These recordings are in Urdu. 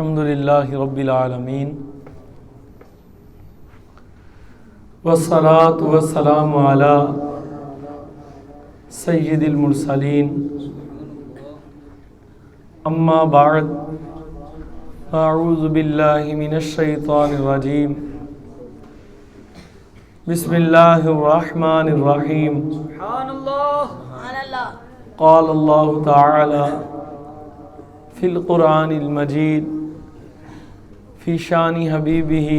الحمدللہ رب العالمین والصلاة والسلام علی سید المرسلین اما بعد اعوذ باللہ من الشیطان الرجیم بسم اللہ الرحمن الرحیم قال اللہ تعالی فی القرآن المجید فی شان حبیبہ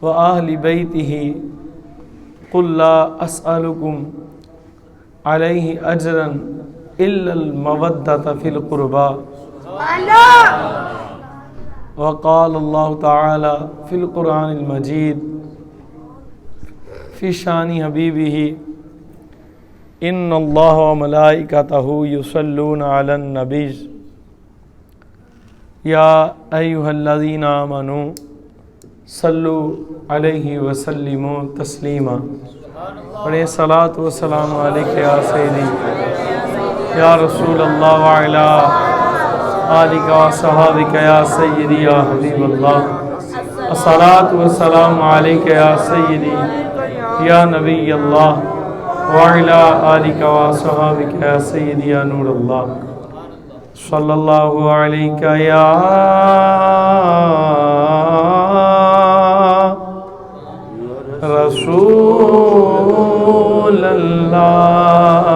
و اہل بیتہ قل لا اسألکم علیہ اجرا الا المودۃ فی القربى وقال اللہ تعالی فی القرآن المجید فی شان حبیبہ ان اللہ و ملائکتہ یصلون علی النبی یا ایہا الذین آمنوا صلو علیہ وسلموا تسلیما پڑھیں صلاۃ و سلام علیک یا سیدی یا رسول اللہ وعلا آلک و صحابک یا سیدی یا حبیب اللہ الصلاۃ و سلام علیک یا سیدی یا نبی اللہ وعلا آلک و صحابک یا سیدی یا نور اللہ صلی اللہ علیہ یا رسول اللہ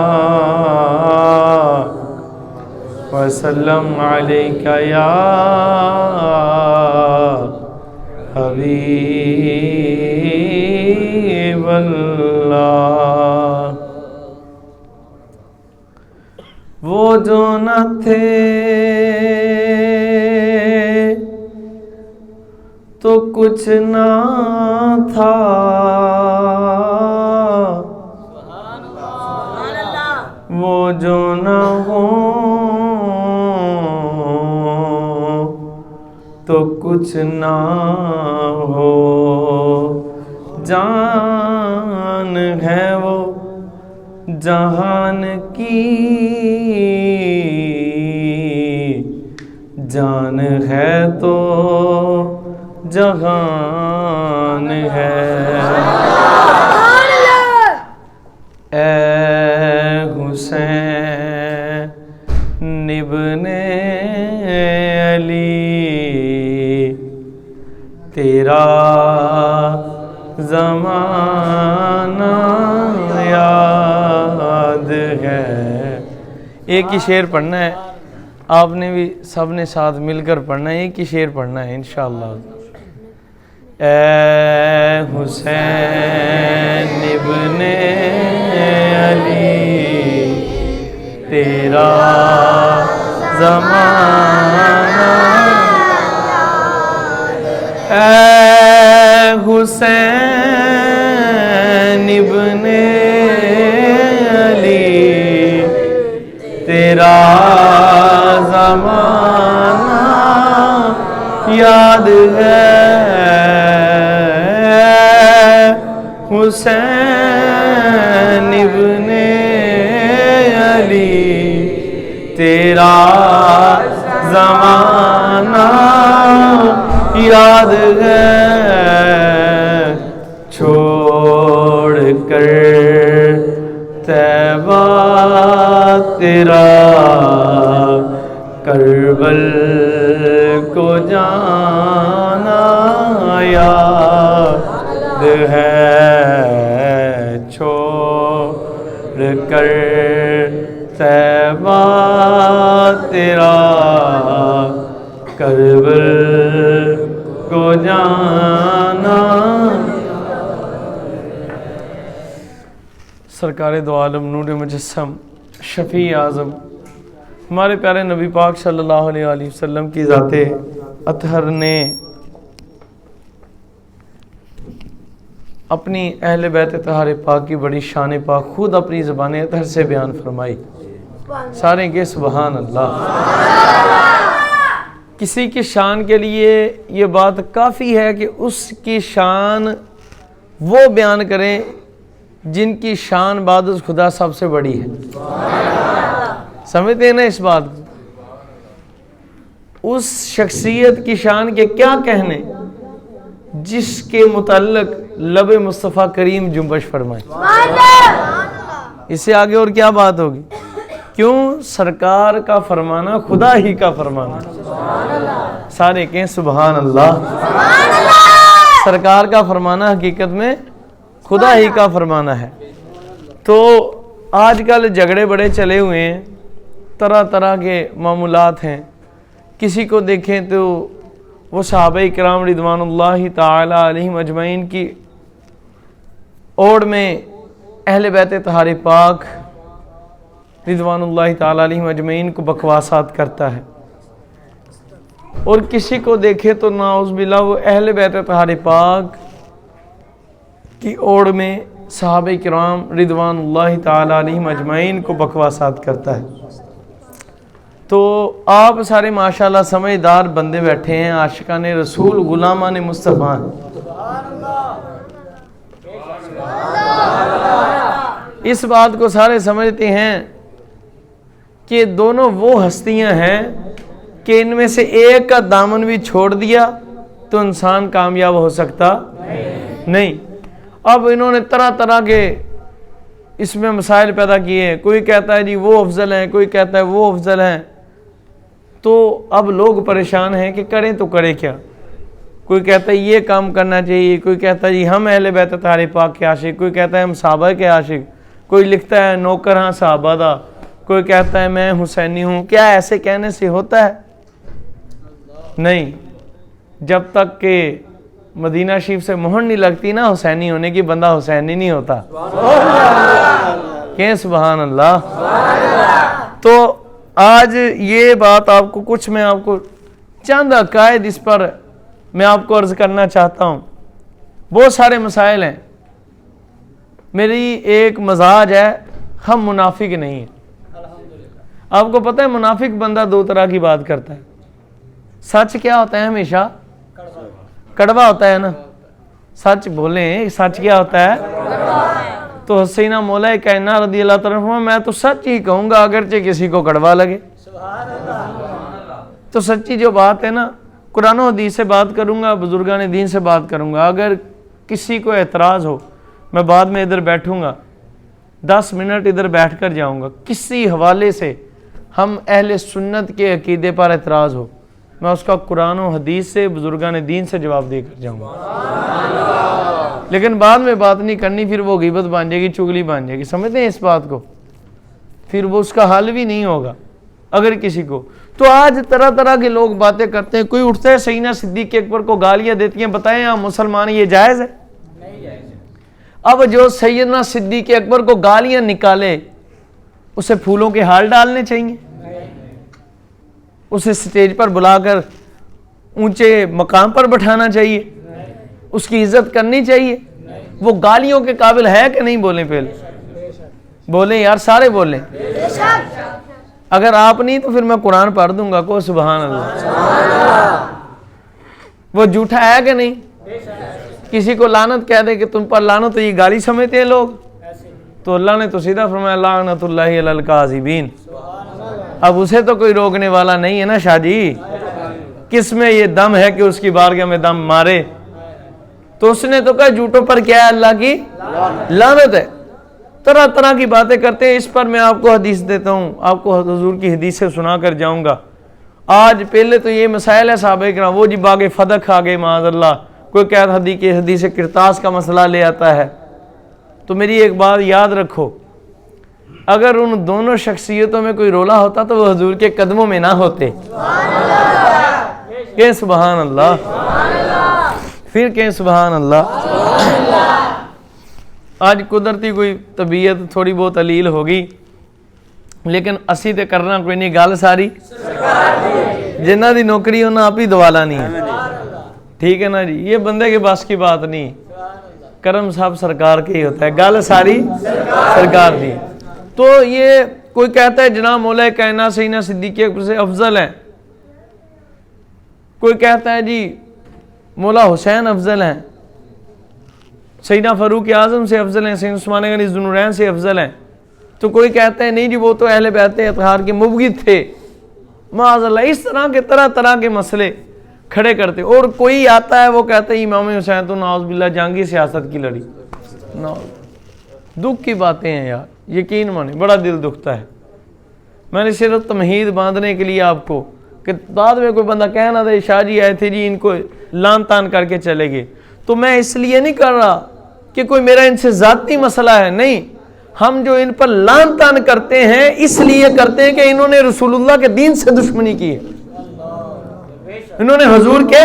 وسلم علیہ یا حبیب اللہ وہ جو نہ تھے تو کچھ نہ تھا وہ جو نہ ہو تو کچھ نہ ہو جان ہے وہ جہان کی جان ہے تو جہان ہے اے حسین ابن علی تیرا زمانہ یاد ہے۔ ایک ہی شعر پڑھنا ہے، آپ نے بھی سب نے ساتھ مل کر پڑھنا ہے، ایک ہی شعر پڑھنا ہے انشاءاللہ۔ اے حسین ابن علی تیرا زمانہ اے حسین ابن علی تیرا زمانہ یاد ہے حسین ابن علی تیرا زمانہ یاد ہے چھوڑ کر طیبہ تیرا کربل کو جانا یاد ہے چھوڑ کر طیبہ تیرا کربل کو جانا۔ سرکار دو عالم نور مجسم شفیع اعظم ہمارے پیارے نبی پاک صلی اللہ علیہ وآلہ وسلم کی ذات اطہر نے اپنی اہل بیت طاہر پاک کی بڑی شان پاک خود اپنی زبان اطہر سے بیان فرمائی۔ سارے کے سبحان اللہ۔ کسی کی شان کے لیے یہ بات کافی ہے کہ اس کی شان وہ بیان کریں جن کی شان بعد از خدا سب سے بڑی ہے۔ سمجھتے ہیں نا اس بات کو؟ اس شخصیت کی شان کے کیا کہنے جس کے متعلق لب مصطفیٰ کریم جنبش فرمائے. اس سے آگے اور کیا بات ہوگی؟ کیوں؟ سرکار کا فرمانا خدا ہی کا فرمانا. سارے کہیں سبحان اللہ. سرکار کا فرمانا حقیقت میں خدا ہی کا فرمانا ہے. تو آج کل جھگڑے بڑے چلے ہوئے ہیں، طرح طرح کے معمولات ہیں. کسی کو دیکھیں تو وہ صحابہ کرام رضوان اللہ تعالی علیہم اجمعین کی اوڑ میں اہل بیت طہار پاک رضوان اللہ تعالی علیہم اجمعین کو بکواسات کرتا ہے، اور کسی کو دیکھے تو نعوذ باللہ وہ اہل بیت طہار پاک کی اوڑ میں صحابہ کرام رضوان اللہ تعالی علیہم اجمعین کو بکواسات کرتا ہے. تو آپ سارے ماشاءاللہ سمجھدار بندے بیٹھے ہیں، عاشقان رسول، غلامان مصطفیٰ. اس بات کو سارے سمجھتے ہیں کہ دونوں وہ ہستیاں ہیں کہ ان میں سے ایک کا دامن بھی چھوڑ دیا تو انسان کامیاب ہو سکتا نہیں. اب انہوں نے طرح طرح کے اس میں مسائل پیدا کیے ہیں. کوئی کہتا ہے جی وہ افضل ہیں، کوئی کہتا ہے وہ افضل ہیں. تو اب لوگ پریشان ہیں کہ کریں تو کریں کیا. کوئی کہتا ہے یہ کام کرنا چاہیے، کوئی کہتا ہے جی ہم اہل بیت طہار پاک کے عاشق، کوئی کہتا ہے ہم صحابہ کے عاشق، کوئی لکھتا ہے نوکر ہاں صحابہ دا، کوئی کہتا ہے میں حسینی ہوں. کیا ایسے کہنے سے ہوتا ہے؟ نہیں. جب تک کہ مدینہ شریف سے مہر نہیں لگتی نا حسینی ہونے کی، بندہ حسینی نہیں ہوتا. کہ سبحان اللہ. تو آج یہ بات آپ کو کچھ میں آپ کو چند عقائد اس پر میں آپ کو عرض کرنا چاہتا ہوں. بہت سارے مسائل ہیں. میری ایک مزاج ہے، ہم منافق نہیں ہیں. آپ کو پتہ ہے منافق بندہ دو طرح کی بات کرتا ہے. سچ کیا ہوتا ہے؟ ہمیشہ کڑوا ہوتا ہے نا. سچ بولیں، سچ کیا ہوتا ہے؟ تو حسینہ مولا کائنات رضی اللہ تعالیٰ عنہ، میں تو سچ ہی کہوں گا اگرچہ کسی کو کڑوا لگے. تو سچی جو بات ہے نا، قرآن و حدیث سے بات کروں گا، بزرگان دین سے بات کروں گا. اگر کسی کو اعتراض ہو، میں بعد میں ادھر بیٹھوں گا، 10 منٹ ادھر بیٹھ کر جاؤں گا. کسی حوالے سے ہم اہل سنت کے عقیدے پر اعتراض ہو، میں اس کا قرآن و حدیث سے، بزرگان دین سے جواب دے کر جاؤں گا. لیکن بعد میں بات نہیں کرنی، پھر وہ غیبت بن جائے گی، چغلی بن جائے گی. سمجھتے ہیں اس بات کو؟ پھر وہ اس کا حل بھی نہیں ہوگا اگر کسی کو. تو آج طرح طرح کے لوگ باتیں کرتے ہیں. کوئی اٹھتا ہے سیدنا صدیق اکبر کو گالیاں دیتی ہیں. بتائیں آپ مسلمان یہ جائز ہے؟ اب جو سیدنا صدیق اکبر کو گالیاں نکالے اسے پھولوں کے ہار ڈالنے چاہیے؟ اسے سٹیج پر بلا کر اونچے مقام پر بٹھانا چاہیے؟ اس کی عزت کرنی چاہیے؟ وہ گالیوں کے قابل ہے کہ نہیں؟ بولیں پہلے بولیں یار، سارے بولیں. اگر آپ نہیں تو پھر میں قرآن پڑھ دوں گا. کو سبحان اللہ. وہ جھوٹا ہے کہ نہیں؟ کسی کو لعنت کہہ دے کہ تم پر لعنت، تو یہ گالی سمجھتے ہیں لوگ. تو اللہ نے تو سیدھا فرمایا لعنت اللہ علی الکاذبین. اب اسے تو کوئی روکنے والا نہیں ہے نا شاہ جی. کس میں یہ دم ہے کہ اس کی بارگاہ میں دم مارے؟ تو اس نے تو کہا جھوٹوں پر کیا ہے؟ اللہ کی لعنت ہے. طرح طرح کی باتیں کرتے ہیں. اس پر میں آپ کو حدیث دیتا ہوں، آپ کو حضور کی حدیث سے سنا کر جاؤں گا. آج پہلے تو یہ مسائل ہے صحابہ کرام، وہ جی باغ فدق آ گئے معاذ اللہ. کوئی کہتا حدیث کرتاس کا مسئلہ لے آتا ہے. تو میری ایک بات یاد رکھو، اگر ان دونوں شخصیتوں میں کوئی رولا ہوتا تو وہ حضور کے قدموں میں نہ ہوتے. کہ سبحان اللہ. پھر کہ سبحان اللہ. آج قدرتی کوئی طبیعت تھوڑی بہت علیل ہوگی، لیکن اسی تے کرنا کوئی نہیں. گل ساری جنہ دی نوکری انہاں آپ ہی دوالا نہیں ہے. ٹھیک ہے نا جی؟ یہ بندے کے بس کی بات نہیں. کرم صاحب سرکار کے ہی ہوتا ہے. گل ساری سرکار دی. تو یہ کوئی کہتا ہے جناب مولا کائنات سیدنا صدیق اکبر سے افضل ہیں. کوئی کہتا ہے جی مولا حسین افضل ہیں، سیدنا فاروق اعظم سے افضل ہیں، سیدنا عثمان غنی ذو النورین سے افضل ہیں. تو کوئی کہتا ہے نہیں جی وہ تو اہل بیت اطہار کے مبغض تھے. معاذ اللہ، اس طرح کے طرح طرح کے مسئلے کھڑے کرتے، اور کوئی آتا ہے وہ کہتا ہے امام حسین تو نعوذ باللہ جنگی سیاست کی لڑی. دکھ کی باتیں ہیں یار، یقین مانے بڑا دل دکھتا ہے. میں نے صرف تمہید باندھنے کے لیے آپ کو، کہ بعد میں کوئی بندہ کہنا تھا شاہ جی آئے تھے جی ان کو لان تان کر کے چلے گئے، تو میں اس لیے نہیں کر رہا کہ کوئی میرا ان سے ذاتی مسئلہ ہے، نہیں، ہم جو ان پر لان تان کرتے ہیں اس لیے کرتے ہیں کہ انہوں نے رسول اللہ کے دین سے دشمنی کی ہے، انہوں نے حضور کے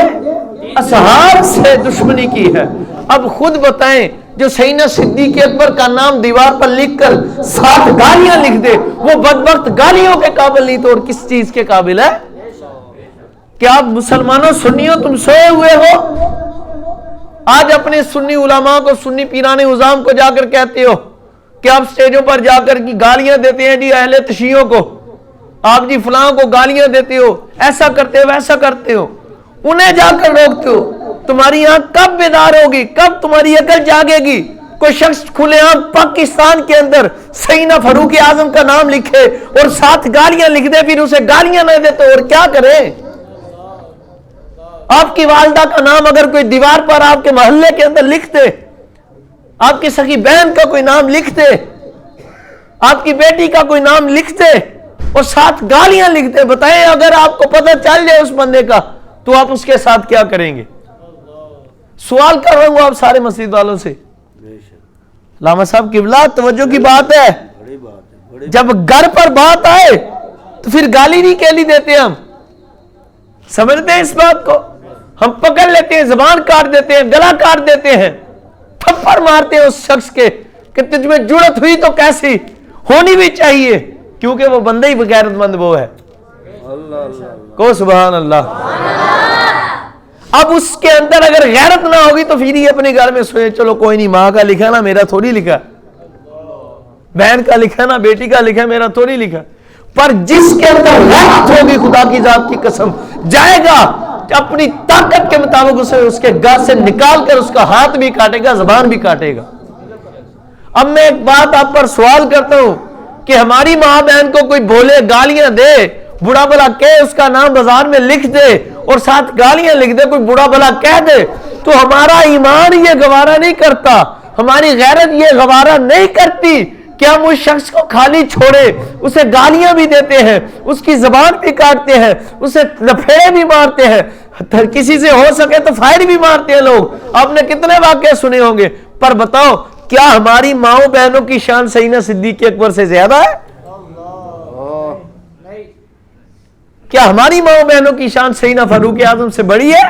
اصحاب سے دشمنی کی ہے. اب خود بتائیں، جو سیدنا صدیق اکبر کا نام دیوار پر لکھ کر 7 گالیاں لکھ دے، وہ بدبخت گالیوں کے قابل نہیں تو اور کس چیز کے قابل ہے؟ کیا آپ مسلمانوں سنیوں تم سوئے ہوئے ہو؟ آج اپنے سنی علماء کو، سنی پیران عظام کو جا کر کہتے ہو کہ آپ سٹیجوں پر جا کر کی گالیاں دیتے ہیں جی اہل تشیعوں کو، آپ جی فلاں کو گالیاں دیتے ہو، ایسا کرتے ہو ویسا کرتے ہو، انہیں جا کر روکتے ہو. تمہاری آنکھ کب بیدار ہوگی؟ کب تمہاری عقل جاگے گی؟ کوئی شخص کھلے عام پاکستان کے اندر سیدنا فاروق اعظم کا نام لکھے اور 7 گالیاں لکھ دے، پھر اسے گالیاں نہ دیتے اور کیا کرے؟ آپ کی والدہ کا نام اگر کوئی دیوار پر آپ کے محلے کے اندر لکھ دے، آپ کی سخی بہن کا کوئی نام لکھ دے، آپ کی بیٹی کا کوئی نام لکھ دے اور 7 گالیاں لکھ دے، بتائیں اگر آپ کو پتہ چل جائے اس بندے کا تو آپ اس کے ساتھ کیا کریں گے؟ سوال کر رہا ہوں آپ سارے مسجد والوں سے. علامہ صاحب قبلہ توجہ کی بات ہے، جب گھر پر بات آئے تو پھر گالی نہیں کیلی دیتے، ہم سمجھتے ہیں اس بات کو، ہم پکڑ لیتے ہیں، زبان کاٹ دیتے ہیں، گلا کاٹ دیتے ہیں، تھپڑ مارتے ہیں اس شخص کے کہ تجھ میں جرت ہوئی تو کیسی ہونی بھی چاہیے، کیونکہ وہ بندہ ہی غیرت مند وہ ہے. کو سبحان اللہ. اب اس کے اندر اگر غیرت نہ ہوگی تو پھر ہی اپنے گھر میں سوئے، چلو کوئی نہیں، ماں کا لکھا نا میرا تھوڑی لکھا، بہن کا لکھا نا بیٹی کا لکھا میرا تھوڑی لکھا. پر جس کے اندر غیرت ہوگی خدا کی ذات کی قسم جائے گا اپنی طاقت کے مطابق اسے اس کے گھر سے نکال کر اس کا ہاتھ بھی کاٹے گا، زبان بھی کاٹے گا. اب میں ایک بات آپ پر سوال کرتا ہوں کہ ہماری ماں بہن کو کوئی بولے، گالیاں دے، بڑا بلا کہے، اس کا نام بازار میں لکھ دے اور 7 گالیاں لکھ دے، کوئی بڑا بلا کہہ دے، تو ہمارا ایمان یہ گوارا نہیں کرتا، ہماری غیرت یہ گوارا نہیں کرتی کہ ہم اس شخص کو خالی چھوڑے، اسے گالیاں بھی دیتے ہیں، اس کی زبان بھی کاٹتے ہیں، اسے لفیڑے بھی مارتے ہیں، کسی سے ہو سکے تو فائر بھی مارتے ہیں لوگ. آپ نے کتنے واقعے سنے ہوں گے. پر بتاؤ کیا ہماری ماؤں بہنوں کی شان سیدنا صدیق اکبر سے زیادہ ہے؟ کیا ہماری ماؤں بہنوں کی شان سیدنا فاروق اعظم سے بڑی ہے؟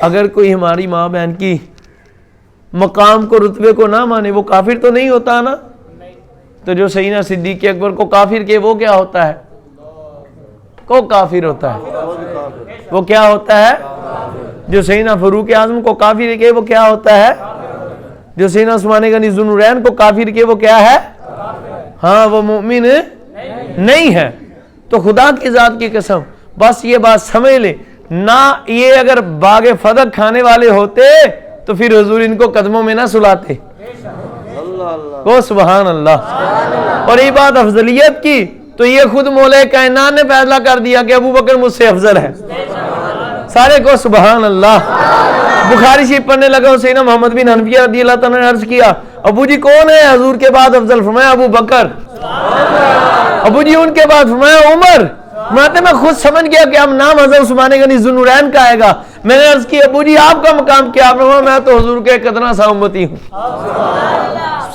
اگر کوئی ہماری ماں بہن کی مقام کو، رتبے کو نہ مانے، وہ کافر تو نہیں ہوتا نا. تو جو سیدنا صدیق اکبر کو کافر کے وہ کیا ہوتا ہے؟ کو کافر ہوتا ہے. وہ کیا ہوتا ہے؟ جو سیدنا فاروق اعظم کو کافر کے وہ کیا ہوتا ہے؟ جو سیدنا عثمان غنی ذو النورین کو کافر کے وہ کیا ہے؟ ہاں، وہ مومن نہیں ہے. تو خدا کی ذات کی قسم بس یہ بات سمجھ لے، نہ یہ اگر باغ فدق کھانے والے ہوتے تو پھر حضور ان کو قدموں میں نہ سلاتے. کو سبحان اللہ. اور یہ بات افضلیت کی تو یہ خود مولا کائنات نے فیصلہ کر دیا کہ ابو بکر مجھ سے افضل ہے. سارے کو سبحان اللہ. بخاری شریف پڑھنے لگا سیدنا محمد بن حنفیہ رضی اللہ تعالیٰ نے عرض کیا ابو جی کون ہے حضور کے بعد افضل؟ فرمایا ابو بکر. ابو جی ان کے بعد؟ فرمایا عمر. میں خود سمجھ گیا کہ اب نام حضرت عثمان غنی ذو النورین کا آئے گا. میں نے عرض کی ابو جی آپ کا مقام کیا؟ فرمایا میں تو حضور کے قدرہ سا امتی ہوں.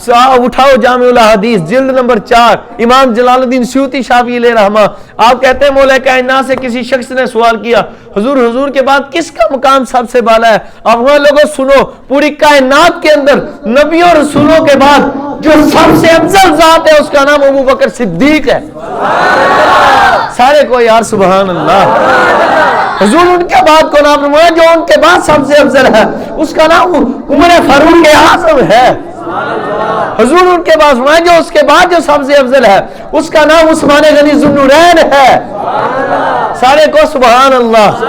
اٹھاؤ جامع الاحادیث جلد نمبر 4، امام جلال الدین سیوطی شافعی علیہ رحمہ. آپ کہتے ہیں مولا کائنات سے کسی شخص نے سوال کیا حضور کے بعد کس کا مقام سب سے بالا ہے؟ آپ لوگوں سنو، پوری کائنات کے اندر نبیوں اور رسولوں کے بعد جو سب سے افضل ذات ہے اس کا نام ابو بکر صدیق ہے. سارے کو یار سبحان اللہ. حضور ان کے بعد کو نام فرمایا جو ان کے بعد سب سے افضل ہے اس کا نام عمر فاروق اعظم ہے. حضور ان کے بعد فرمایا جو اس کے بعد جو سب سے افضل ہے اس کا نام عثمان غنی ذو النورین ہے. سارے کو سبحان اللہ.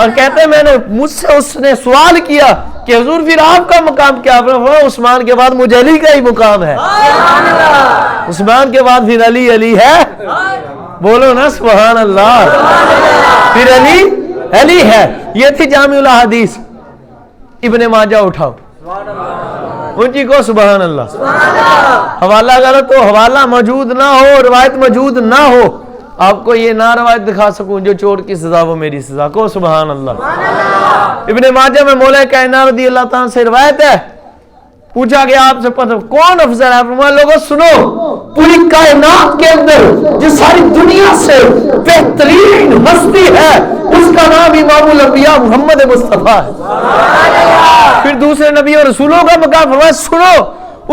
اور کہتے ہیں میں نے مجھ سے اس نے سوال کیا کہ حضور پھر آپ کا مقام کیا؟ عثمان کے بعد مجھے علی کا ہی مقام ہے، عثمان کے بعد پھر علی علی ہے، بولو نا سبحان اللہ، پھر علی ہے۔ یہ تھی جامع الاحادیث، ابن ماجہ اٹھاؤ، اونچی کو سبحان اللہ۔ حوالہ غلط ہو، حوالہ موجود نہ ہو، روایت موجود نہ ہو، آپ کو یہ نہ روایت دکھا سکوں جو چور کی سزا وہ میری سزا، کو سبحان اللہ۔ ابن ماجہ میں مولا کائنات رضی اللہ تعالیٰ سے روایت ہے، پوچھا گیا آپ سے پتہ کون افضل ہے؟ فرمایا لوگوں سنو، پوری کائنات کے اندر جو ساری دنیا سے بہترین ہستی ہے اس کا نام امام الانبیاء محمد مصطفیٰ ہے۔ پھر دوسرے نبی اور رسولوں کا مقام، فرمایا سنو،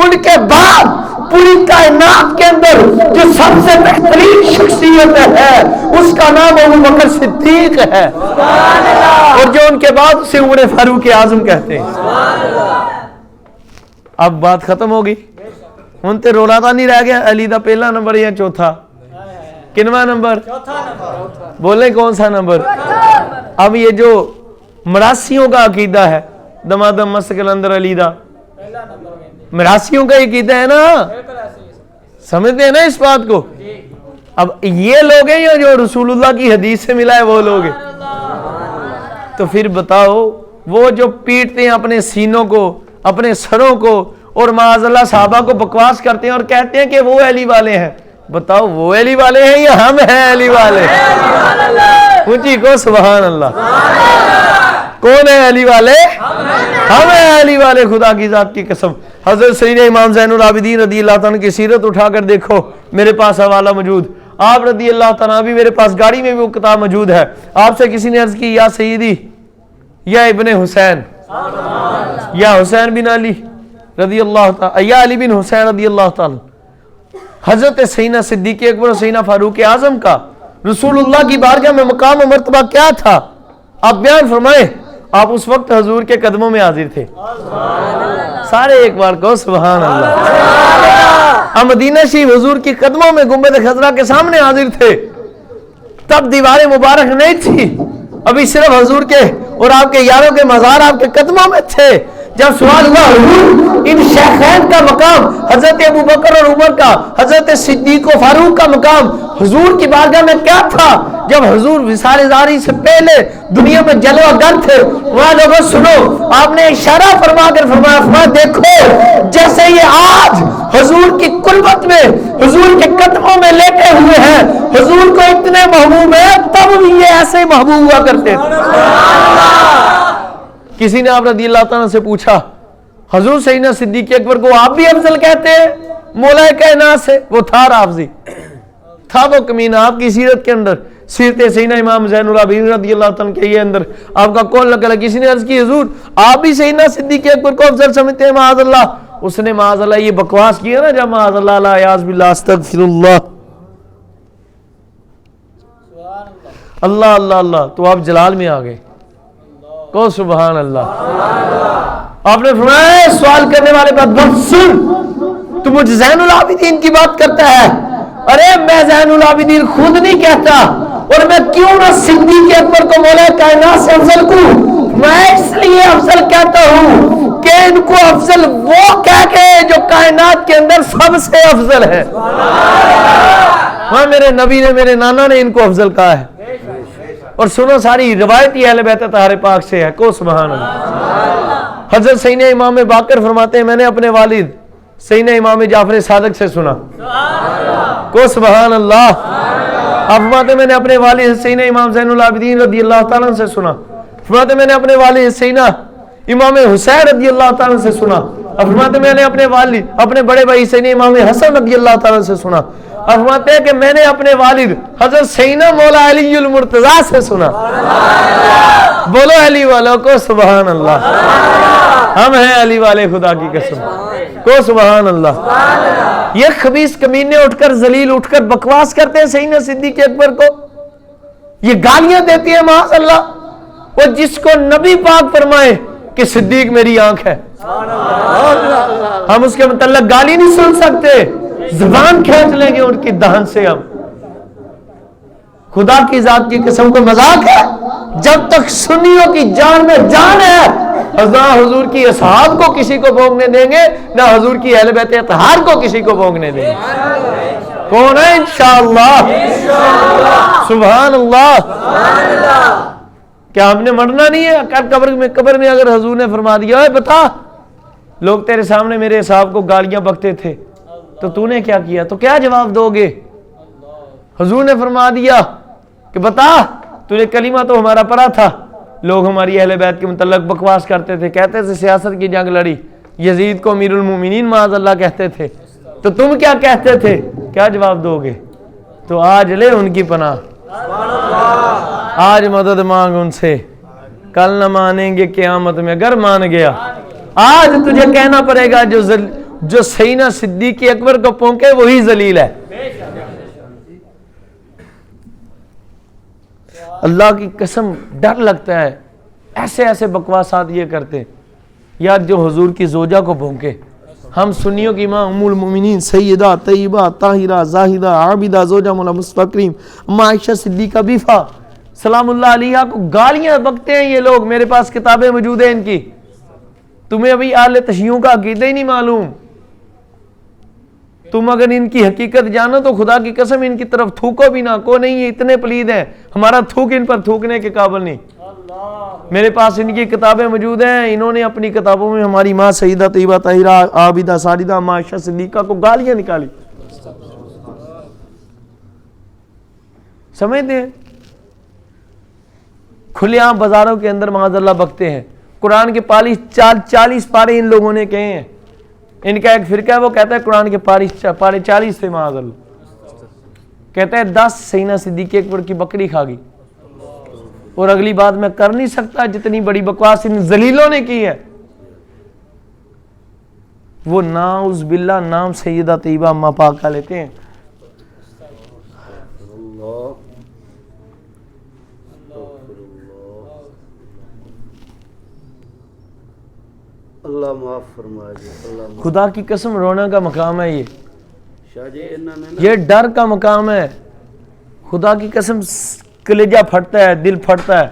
ان کے بعد پوری کائنات کے اندر جو سب سے بہترین شخصیت ہے اس کا نام ابوبکر صدیق ہے، اور جو ان کے بعد اسے عمر فاروق اعظم کہتے ہیں۔ اب بات ختم ہوگی، ہن تے رولا تا نہیں رہ گیا، علی دا پہلا نمبر یا چوتھا؟ کنواں نمبر؟ بولیں کون سا نمبر؟ اب یہ جو مراسیوں کا عقیدہ ہے، دمادم مسجد اندر علی دا مراسیوں کا عقیدہ ہے نا، سمجھتے ہیں نا اس بات کو؟ اب یہ لوگ ہیں یا جو رسول اللہ کی حدیث سے ملا ہے وہ لوگ ہیں؟ تو پھر بتاؤ، وہ جو پیٹتے ہیں اپنے سینوں کو، اپنے سروں کو، اور معاذ اللہ صحابہ کو بکواس کرتے ہیں اور کہتے ہیں کہ وہ علی والے ہیں، بتاؤ وہ علی والے ہیں یا ہم ہیں علی والے؟ اونچی کو سبحان اللہ۔ کون ہے علی والے؟ ہم ہیں علی والے، خدا کی ذات کی قسم۔ حضرت سیدنا امام زین العابدین رضی اللہ تعالیٰ کی سیرت اٹھا کر دیکھو، میرے پاس حوالہ موجود، آپ رضی اللہ تعالیٰ بھی میرے پاس گاڑی میں بھی وہ کتاب موجود ہے۔ آپ سے کسی نے عرض کی یا سیدی یا ابن حسین یا حسین بن علی رضی اللہ تعالیٰ یا علی بن حسین رضی اللہ تعالیٰ، حضرت سیدنا صدیق اکبر اور سیدنا فاروق اعظم کا رسول اللہ کی بارگاہ میں مقام و مرتبہ کیا تھا؟ آپ بیان فرمائیں۔ آپ اس وقت حضور کے قدموں میں حاضر تھے، سارے ایک بار کہو سبحان اللہ۔ ہم مدینہ شریف حضور کی قدموں میں گنبد خضرا کے سامنے حاضر تھے، تب دیواریں مبارک نہیں تھی، ابھی صرف حضور کے اور آپ کے یاروں کے مزار آپ کے قدموں میں تھے۔ جب سوال ہوا حضور ان شیخین کا مقام، حضرت ابوبکر اور عمر کا، حضرت صدیق و فاروق کا مقام حضور کی بارگاہ میں کیا تھا؟ جب حضور وصال زاری سے پہلے دنیا میں جلوہ گر تھے، وہاں لوگوں سنو، آپ نے اشارہ فرما کر فرمایا دیکھو جیسے یہ آج حضور کی قربت میں حضور کے قدموں میں لیٹے ہوئے ہیں، حضور کو اتنے محبوب ہیں، تب بھی یہ ایسے محبوب ہوا کرتے تھے۔ کسی نے آپ رضی اللہ تعالیٰ سے پوچھا حضور سیدنا صدیق اکبر کو آپ بھی افضل کہتے ہیں مولا کائنات سے؟ وہ تھا رافضی، تھا وہ کمینہ۔ آپ کی سیرت کے اندر سیرت سیدنا امام زین العابدین رضی اللہ تعالیٰ کے یہ اندر آپ کا کون لگا؟ کسی نے عرض کی حضور آپ بھی سیدنا صدیق اکبر کو افضل سمجھتے ہیں؟ معاذ اللہ۔ اس نے معاذ اللہ یہ بکواس کیا نا، جب معاذ اللہ لا یاذ باللہ استغفر اللہ، اللہ اللہ اللہ، تو آپ جلال میں آ گئے، کو سبحان اللہ۔ آپ نے فرمایا سوال کرنے والے بات سن، تو مجھے زین العابدین کی بات کرتا ہے؟ ارے میں زین العابدین خود نہیں کہتا، اور میں کیوں نہ صدیق اکبر کو مولا کائنات سے افضل کہوں؟ میں اس لیے افضل کہتا ہوں کہ ان کو افضل وہ کہہ کے جو کائنات کے اندر سب سے افضل ہے۔ ہاں میرے نبی نے، میرے نانا نے ان کو افضل کہا ہے۔ اور سنو ساری روایتی اہل بیت طاہر پاک سے ہے، کو سبحان اللہ۔ حضرت سیدنا امام باقر فرماتے ہیں میں نے اپنے والد سیدنا امام جعفر صادق سے سنا، کو سبحان اللہ۔ آپ فرماتے ہیں میں نے اپنے والد سیدنا امام زین العابدین رضی اللہ تعالیٰ سے سنا، فرماتے ہیں میں نے اپنے والد سیدنا امام حسین رضی اللہ تعالیٰ سے سنا، فرماتے ہیں میں نے اپنے والد اپنے بڑے بھائی سیدنا امام حسن رضی اللہ تعالیٰ سے سنا، فرماتے ہیں کہ میں نے اپنے والد حضرت سیدنا مولا علی المرتضیٰ سے سنا۔ بولو علی والوں کو سبحان اللہ، ہم ہیں علی والے خدا کی قسم، کو سبحان اللہ۔ یہ خبیث کمینے اٹھ کر ذلیل اٹھ کر بکواس کرتے ہیں سیدنا صدیق اکبر کو، یہ گالیاں دیتی ہیں معاذ اللہ۔ وہ جس کو نبی پاک فرمائے کہ صدیق میری آنکھ ہے، ہم اس کے متعلق گالی نہیں سن سکتے، زبان کھینچ لیں گے ان کی دہن سے ہم، خدا کی ذات کی قسم کو مذاق ہے؟ جب تک سنیوں کی جان میں جان ہے نہ حضور کی اصحاب کو کسی کو بھونکنے دیں گے، نہ حضور کی اہل بیت اطہار کو کسی کو بھونکنے دیں گے۔ کون ہے؟ انشاءاللہ، سبحان اللہ۔ کیا ہم نے مرنا نہیں ہے؟ قبر میں اگر حضور نے فرما دیا اے بتا، لوگ تیرے سامنے میرے اصحاب کو گالیاں بکتے تھے تو تو نے کیا کیا، تو کیا جواب دو گے؟ حضور نے فرما دیا کہ بتا، تجھے کلمہ تو ہمارا پڑھا تھا، لوگ ہماری اہل بیت کے متعلق بکواس کرتے تھے، کہتے تھے سیاست کی جنگ لڑی، یزید کو امیر المومنین معاذ اللہ کہتے تھے، تو تم کیا کہتے تھے؟ کیا جواب دو گے؟ تو آج لے ان کی پناہ، آج مدد مانگ ان سے، کل نہ مانیں گے قیامت میں اگر مان گیا۔ آج تجھے کہنا پڑے گا جو سینہ صدیق اکبر کو پونکے وہی ذلیل ہے۔ اللہ کی قسم ڈر لگتا ہے ایسے ایسے بکواسات یہ کرتے، یا جو حضور کی زوجہ کو بھونکے۔ ہم سنیوں کی ماں ام المومنین سیدہ طیبہ طاہرہ زاہدہ عابدہ زوجہ مولا مصطفیٰ کریم اما عائشہ صدیقہ بیفا سلام اللہ علیہ کو گالیاں بکتے ہیں یہ لوگ۔ میرے پاس کتابیں موجود ہیں ان کی، تمہیں ابھی اہل تشیعوں کا عقیدہ ہی نہیں معلوم۔ تم اگر ان کی حقیقت جانو تو خدا کی قسم ان کی طرف تھوکو بھی نہ، کو نہیں یہ اتنے پلید ہیں، ہمارا تھوک ان پر تھوکنے کے قابل نہیں۔ میرے پاس ان کی کتابیں موجود ہیں، انہوں نے اپنی کتابوں میں ہماری ماں سیدہ طیبہ طاہرہ عابدہ ساجدہ اما عائشہ صدیقہ کو گالیاں نکالی۔ سمجھتے ہیں؟ کھلے عام بازاروں کے اندر معاذ اللہ بکتے ہیں۔ قرآن کے 40 پارے ان لوگوں نے کہے ہیں۔ ان کا ایک فرقہ ہے وہ کہتا ہے قرآن کے پارے 40 تھے معاذ اللہ، کہتا ہے 10 سینہ صدیق اکبر کی بکری کھا گئی، اور اگلی بات میں کر نہیں سکتا جتنی بڑی بکواس ان ذلیلوں نے کی ہے۔ وہ ناؤذ باللہ نام سیدہ طیبہ اما پاک کا لیتے ہیں۔ اللہ معاف فرمائے۔ خدا کی قسم رونا کا مقام ہے یہ ڈر کا مقام ہے۔ خدا کی قسم کلیجہ پھٹتا ہے، دل پھٹتا ہے۔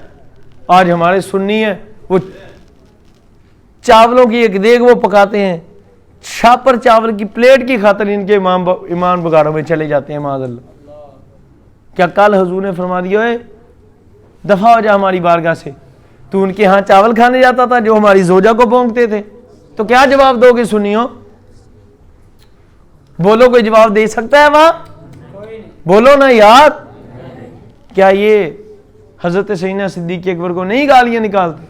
آج ہمارے سنی ہیں، وہ چاولوں کی ایک دیگ وہ پکاتے ہیں، چھاپر چاول کی پلیٹ کی خاطر ان کے ایمان بگاڑوں میں چلے جاتے ہیں معاذ اللہ۔ کیا کل حضور نے فرما دیا ہے دفع ہو جا ہماری بارگاہ سے، تو ان کے ہاں چاول کھانے جاتا تھا جو ہماری زوجہ کو بھونکتے تھے، تو کیا جواب دو گے سنیو؟ بولو، کوئی جواب دے سکتا ہے وہاں؟ بولو نا یار۔ کیا یہ حضرت سیدنا صدیق اکبر کو نہیں گالیاں نکالتے؟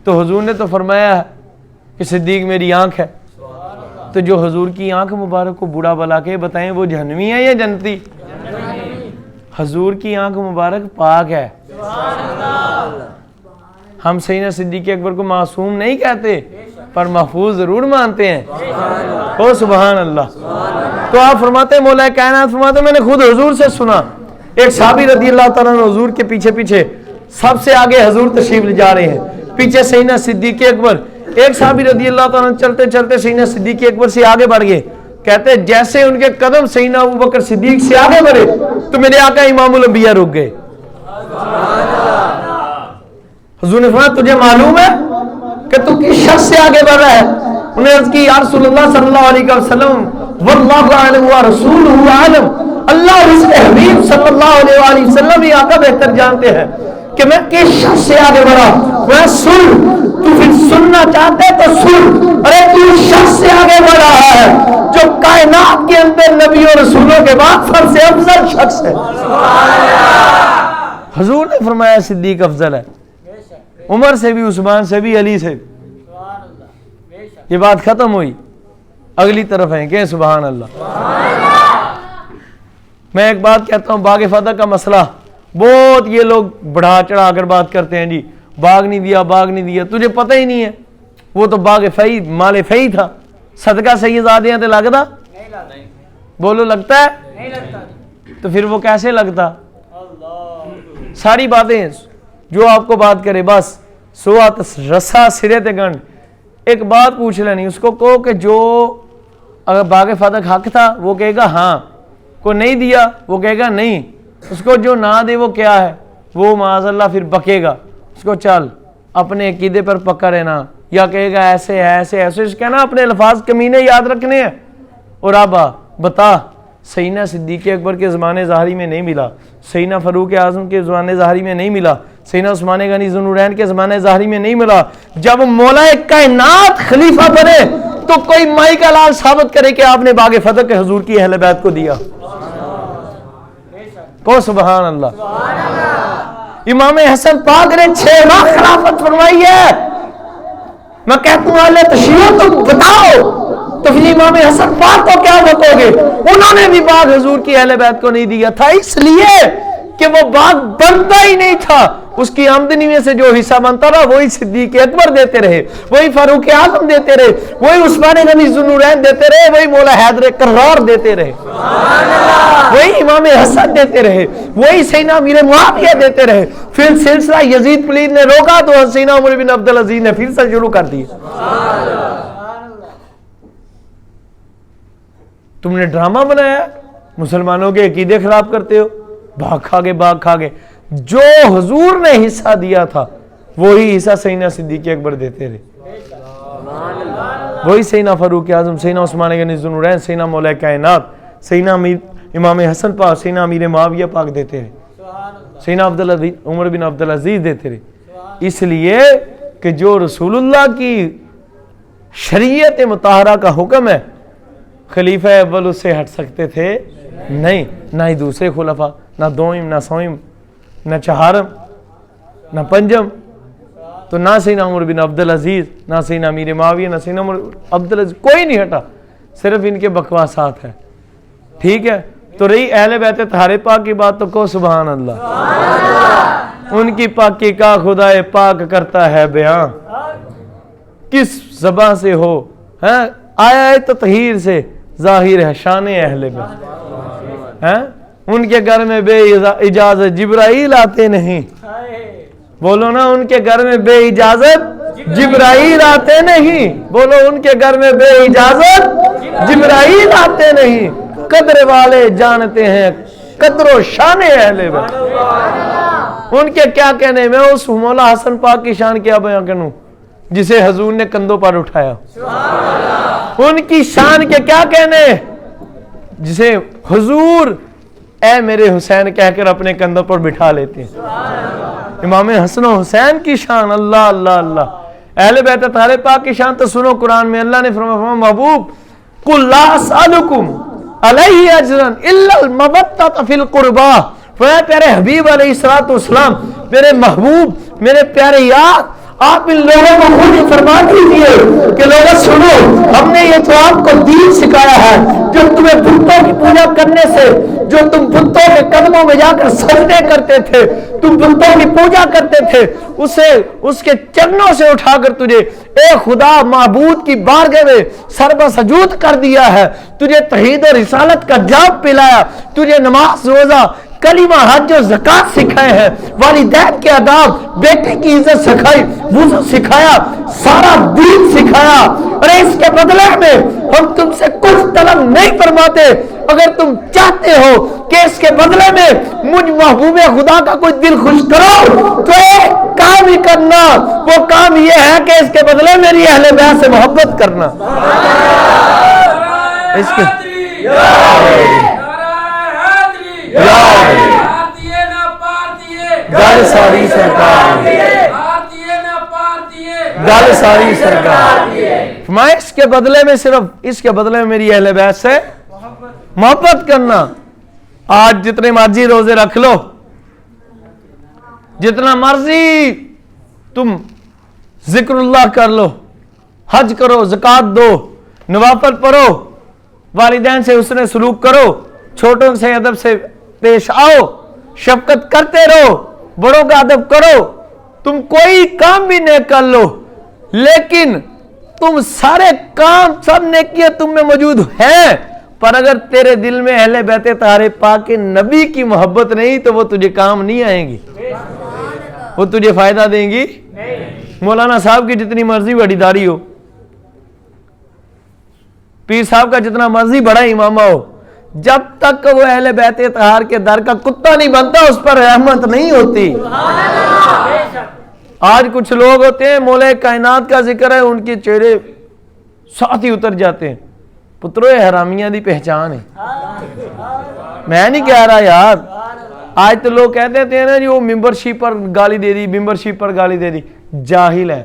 تو حضور نے تو فرمایا کہ صدیق میری آنکھ ہے، تو جو حضور کی آنکھ مبارک کو بوڑھا بلا کے بتائیں وہ جہنمی ہے یا جنتی؟ حضور کی آنکھ مبارک پاک ہے۔ ہم سیدنا صدیق اکبر کو معصوم نہیں کہتے، پر محفوظ ضرور مانتے ہیں۔ او سبحان اللہ۔ تو آپ فرماتے ہیں مولا کائنات فرماتے ہیں میں نے خود حضور سے سنا، ایک صحابی رضی اللہ تعالیٰ عنہ حضور کے پیچھے سب سے آگے حضور تشریف لے جا رہے ہیں، پیچھے سیدنا صدیق اکبر، ایک صحابی رضی اللہ تعالیٰ عنہ چلتے چلتے سیدنا صدیق اکبر سے آگے بڑھ گئے، کہتے ہیں جیسے ان کے قدم سیدنا ابوبکر صدیق سے آگے بڑھے تو میرے آقا امام الانبیاء رک گئے۔ حضور نے فرمایا تجھے معلوم ہے کہ تو کس شخص سے آگے بڑھ رہا ہے؟ انہوں نے عرض کی یا رسول اللہ صلی اللہ علیہ وسلم واللہ اعلم ورسولہ اعلم، اللہ اور اس کے حبیب صلی اللہ علیہ وسلم ہی آقا بہتر جانتے ہیں کہ میں کس شخص سے آگے بڑھا۔ میں سن، تو پھر سننا چاہتے تو سن، ارے تو اس شخص سے آگے بڑھ رہا ہے جو کائنات کے اندر نبی اور رسولوں کے بعد سب سے افضل شخص ہے۔ حضور نے فرمایا صدیق افضل ہے، عمر سے بھی، عثمان سے بھی، علی سے بھی۔ یہ بات ختم ہوئی، اگلی طرف ہیں کہ سبحان اللہ۔ میں ایک بات کہتا ہوں، باغ فتح کا مسئلہ بہت یہ لوگ بڑھا چڑھا کر بات کرتے ہیں، جی باغ نہیں دیا، باغ نہیں دیا، تجھے پتہ ہی نہیں ہے وہ تو باغ فئی مال فئی تھا، صدقہ سیدزادیاں تے لگتا؟ بولو لگتا ہے؟ تو پھر وہ کیسے لگتا؟ ساری باتیں جو آپ کو بات کرے بس سوات رسا سرے تے گنڈ، ایک بات پوچھ لینی، اس کو کہو کہ جو اگر باغ فتح حق تھا وہ کہے گا ہاں، کو نہیں دیا وہ کہے گا نہیں، اس کو جو نہ دے وہ کیا ہے، وہ معاذ اللہ پھر بکے گا، اس کو چل اپنے عقیدے پر پکا رہنا، یا کہے گا ایسے ہے ایسے ایسے، اس کہنا اپنے الفاظ کمینے یاد رکھنے ہیں۔ اور اب بتا، سیدنا صدیق اکبر کے زمانے ظاہری میں نہیں ملا، سیدنا فاروق اعظم کے زمانے ظاہری میں نہیں ملا، سیدنا عثمان غنی ذو النورین کے زمانے ظاہری میں نہیں ملا۔ جب مولا کائنات خلیفہ بنے تو کوئی مائی کا لال ثابت کرے کہ آپ نے باغ فتح کے حضور کی اہل بیت کو دیا؟ کو سبحان اللہ۔ امام حسن پاک نے 6 ماہ خلافت فرمائی ہے۔ میں کہتا ہوں اہل تشیع تم بتاؤ تو پھر امام حسن پاک کو کیا بتو گے؟ انہوں نے بھی باغ حضور کی اہل بیت کو نہیں دیا تھا، اس لیے کہ وہ باغ بنتا ہی نہیں تھا، اس کی آمدنی میں سے جو حصہ بنتا رہا وہی صدیق اکبر دیتے رہے، وہی فاروق اعظم دیتے رہے، وہی عثمان غنی ذو النورین دیتے رہے، وہی مولا حیدر کرار دیتے رہے، وہی امام حسن دیتے رہے، وہی سیدنا امیر معاویہ دیتے رہے۔ پھر سلسلہ یزید پلید نے روکا تو سیدنا عمر بن عبدالعزیز نے پھر سے شروع کر دیا۔ تم نے ڈرامہ بنایا، مسلمانوں کے عقیدے خراب کرتے ہو، بھاگ کھا گے۔ جو حضور نے حصہ دیا تھا وہی حصہ سیدنا صدیق اکبر دیتے رہے، وہی سیدنا فاروق اعظم، سیدنا عثمان غنی ذو النورین، سیدنا مولا کائنات، سیدنا امام حسن پاک، سیدنا امیر معاویہ پاک دیتے رہے، سیدنا عمر بن عبدالعزیز دیتے رہے۔ اس لیے کہ جو رسول اللہ کی شریعت مطہرہ کا حکم ہے، خلیفہ اول اس سے ہٹ سکتے تھے نہیں، نہ ہی دوسرے خلفاء، نہ دوئم، نہ سوئم، نہ چہارم، نہ پنجم، تو نہ سیدنا عمر بن عبدالعزیز، نہ سیدنا امیر معاویہ، نہ سیدنا عمر عبدالعزیز، کوئی نہیں ہٹا، صرف ان کے بکواسات ہیں۔ ٹھیک ہے، تو رہی اہل بیت طاہر پاک کی بات، تو کو سبحان اللہ۔ ان کی پاکی کا خدا پاک کرتا ہے بیان، کس زبان سے ہو، آیا ہے تطہیر سے ظاہر ہے شان اہل بیت۔ ان کے گھر میں بے اجازت جبرائیل آتے نہیں، بولو نا، ان کے گھر میں بے اجازت جبرائیل آتے نہیں، بولو ان کے گھر میں بے اجازت جبرائیل آتے نہیں۔ قدر والے جانتے ہیں قدر و شان اہل بیت۔ ان کے کیا کہنے، میں اس مولا حسن پاک کی شان کیا بیان کروں جسے حضور نے کندھوں پر اٹھایا، ان کی شان کے کیا کہنے جسے حضور اے میرے حسین کہہ کر اپنے کندھوں پر بٹھا لیتے ہیں۔ امام حسن و حسین کی شان، اللہ اللہ اللہ۔ اہل بیت طاہر پاک کی شان تو سنو، قرآن میں اللہ نے فرمایا محبوب قل لا اسألکم علیہ اجرا الا المودۃ فی القربى، فرمایا پیارے حبیب علیہ الصلوۃ والسلام، میرے محبوب، میرے پیارے یار، آپ ان لوگوں کو خود ہی فرما دیجیے کہ لوگوں سنو، ہم نے یہ تو آپ کو دین سکھایا ہے، جو تمہیں بتوں کی پوجا کرنے سے، جو تم بتوں کے قدموں میں جا کر سجدے کرتے تھے، تم بتوں کی پوجا کرتے تھے، اس کے چرنوں سے اٹھا کر تجھے اے خدا معبود کی بارگاہ میں سربہ سجود کر دیا ہے، تجھے توحید و رسالت کا جام پلایا، تجھے نماز روزہ کلمہ حج و زکات سکھائے ہیں، والدین کے آداب، بیٹے کی عزت سکھائی، وضو سکھایا، سارا دین سکھایا، اور اس کے بدلے میں ہم تم سے کچھ طلب نہیں فرماتے، اگر تم چاہتے ہو کہ اس کے بدلے میں مجھ محبوب خدا کا کوئی دل خوش کرو تو ایک کام ہی کرنا، وہ کام یہ ہے کہ اس کے بدلے میری اہل بیت سے محبت کرنا۔ اس کے گل ساری سرکار، گل ساری سرکار، میں اس کے بدلے میں صرف اس کے بدلے میں میری اہل بیت سے محبت کرنا۔ آج جتنے مرضی روزے رکھ لو، جتنا مرضی تم ذکر اللہ کر لو، حج کرو، زکات دو، نوافل پڑھو، والدین سے حسن سلوک کرو، چھوٹوں سے ادب سے پیش آؤ، شفقت کرتے رہو، بڑوں کا ادب کرو، تم کوئی کام بھی نہیں کر لو، لیکن تم سارے کام سب نیکیاں تم میں موجود ہیں، پر اگر تیرے دل میں اہل بیت طاہر پاک کے نبی کی محبت نہیں تو وہ تجھے کام نہیں آئیں گی، وہ تجھے فائدہ دیں گی۔ مولانا صاحب کی جتنی مرضی بڑی داڑھی ہو، پیر صاحب کا جتنا مرضی بڑا امامہ ہو، جب تک وہ اہل بیت اطہار کے در کا کتا نہیں بنتا اس پر رحمت نہیں ہوتی. آج کچھ لوگ ہوتے ہیں مولا کائنات کا ذکر ہے ان کے چہرے ساتھ ہی اتر جاتے ہیں. پترو حرامیاں دی پہچان ہے. میں نہیں کہہ رہا یار, آج تو لوگ کہتے ہیں نا جی وہ ممبرشپ پر گالی دے دی, ممبرشپ پر گالی دے دی. جاہل ہے.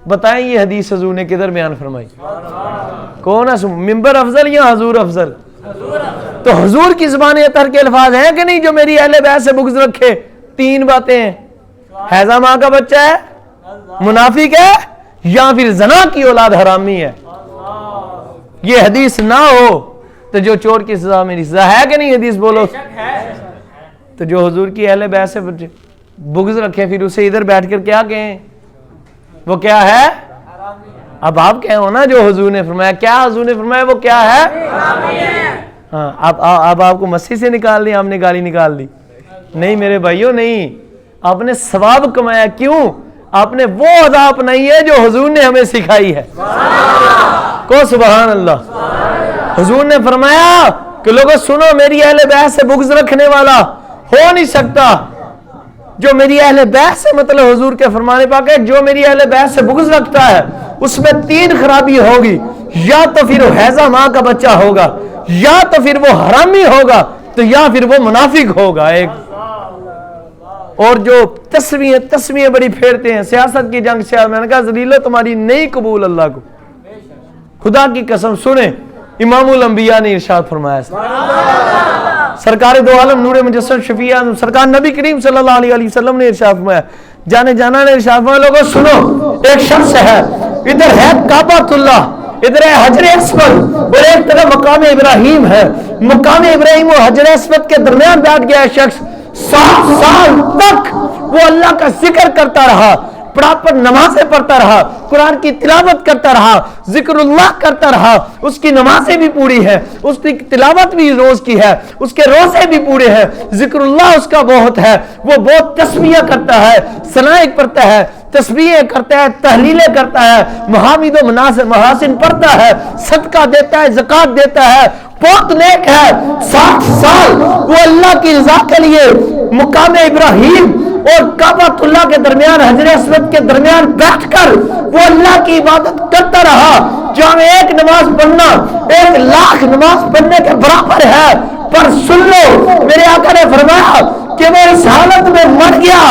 بتائیں یہ حدیث حضور نے کدھر بیان فرمائی؟ کون ہے ممبر افضل یا حضور افضل؟ تو حضور کی زبان اطہر کے الفاظ ہیں کہ نہیں جو میری اہل بیت سے بغض رکھے؟ 3 باتیں ہیں. حیضہ ماں کا بچہ ہے, منافق ہے, یا پھر زنا کی اولاد حرامی ہے. یہ حدیث نہ ہو تو جو چور کی سزا میری سزا ہے کہ نہیں؟ حدیث بولو. تو جو حضور کی اہل بیت سے بغض رکھے پھر اسے ادھر بیٹھ کر کیا کہیں؟ وہ کیا ہے؟ اب آپ کہو نا جو حضور نے فرمایا. کیا حضور نے فرمایا وہ کیا ہے؟ ہاں اب آپ کو مسیح سے نکال دی, آپ نے گالی نکال دی. نہیں میرے بھائیوں نہیں, آپ نے ثواب کمایا. کیوں؟ آپ نے وہ ادا اپنائی ہے جو حضور نے ہمیں سکھائی ہے. کو سبحان اللہ. حضور نے فرمایا کہ لوگوں سنو, میری اہل بیت سے بغض رکھنے والا ہو نہیں سکتا. جو میری اہل بیت سے مطلب حضور کے فرمانے پاک ہے, جو میری اہل بیت سے بغض رکھتا ہے اس میں 3 خرابی ہوگی. یا تو پھر وہ حیضہ ماں کا بچہ ہوگا, یا تو پھر وہ حرامی ہوگا, تو یا پھر وہ منافق ہوگا. ایک اور جو تسمیاں بڑی پھیرتے ہیں سیاست کی جنگ سے, میں نے کہا ذلیلو تمہاری نہیں قبول اللہ کو. خدا کی قسم سنیں, امام الانبیاء نے ارشاد فرمایا, سرکار دو عالم نور مجسم شفیع سرکار نبی کریم صلی اللہ علیہ وسلم نے ارشاد فرمایا, جانے جانا نے ارشاد فرمایا, لوگوں سنو, ایک شخص ہے, ادھر ہے کعبۃ اللہ, ادھر ہے حجر اسود, اور ایک طرف مقام ابراہیم ہے. مقام ابراہیم اور حجر اسود کے درمیان بیٹھ گیا شخص, 7 سال تک وہ اللہ کا ذکر کرتا رہا, پراپر نمازیں پڑھتا رہا, قرآن کی تلاوت کرتا رہا, ذکر اللہ کرتا رہا. اس کی نمازیں بھی پوری ہے, اس کی تلاوت بھی روز کی ہے, اس کے روزے بھی پورے ہیں, ذکر اللہ اس کا بہت ہے, وہ بہت تسبیح کرتا ہے, ثنائے پڑھتا ہے, تسبیح کرتا ہے, تحلیلیں کرتا ہے, محامد و محاسن پڑھتا ہے, صدقہ دیتا ہے, زکات دیتا ہے, بہت نیک ہے. 7 سال وہ اللہ کی رضا کے لیے مقام ابراہیم اور کعبۃ اللہ کے درمیان, حجر اسود کے درمیان بیٹھ کر وہ اللہ کی عبادت کرتا رہا, جہاں ایک نماز پڑھنا 1 لاکھ نماز پڑھنے کے برابر ہے. پر سن لو, میرے آقا نے فرمایا کہ وہ اس حالت میں مر گیا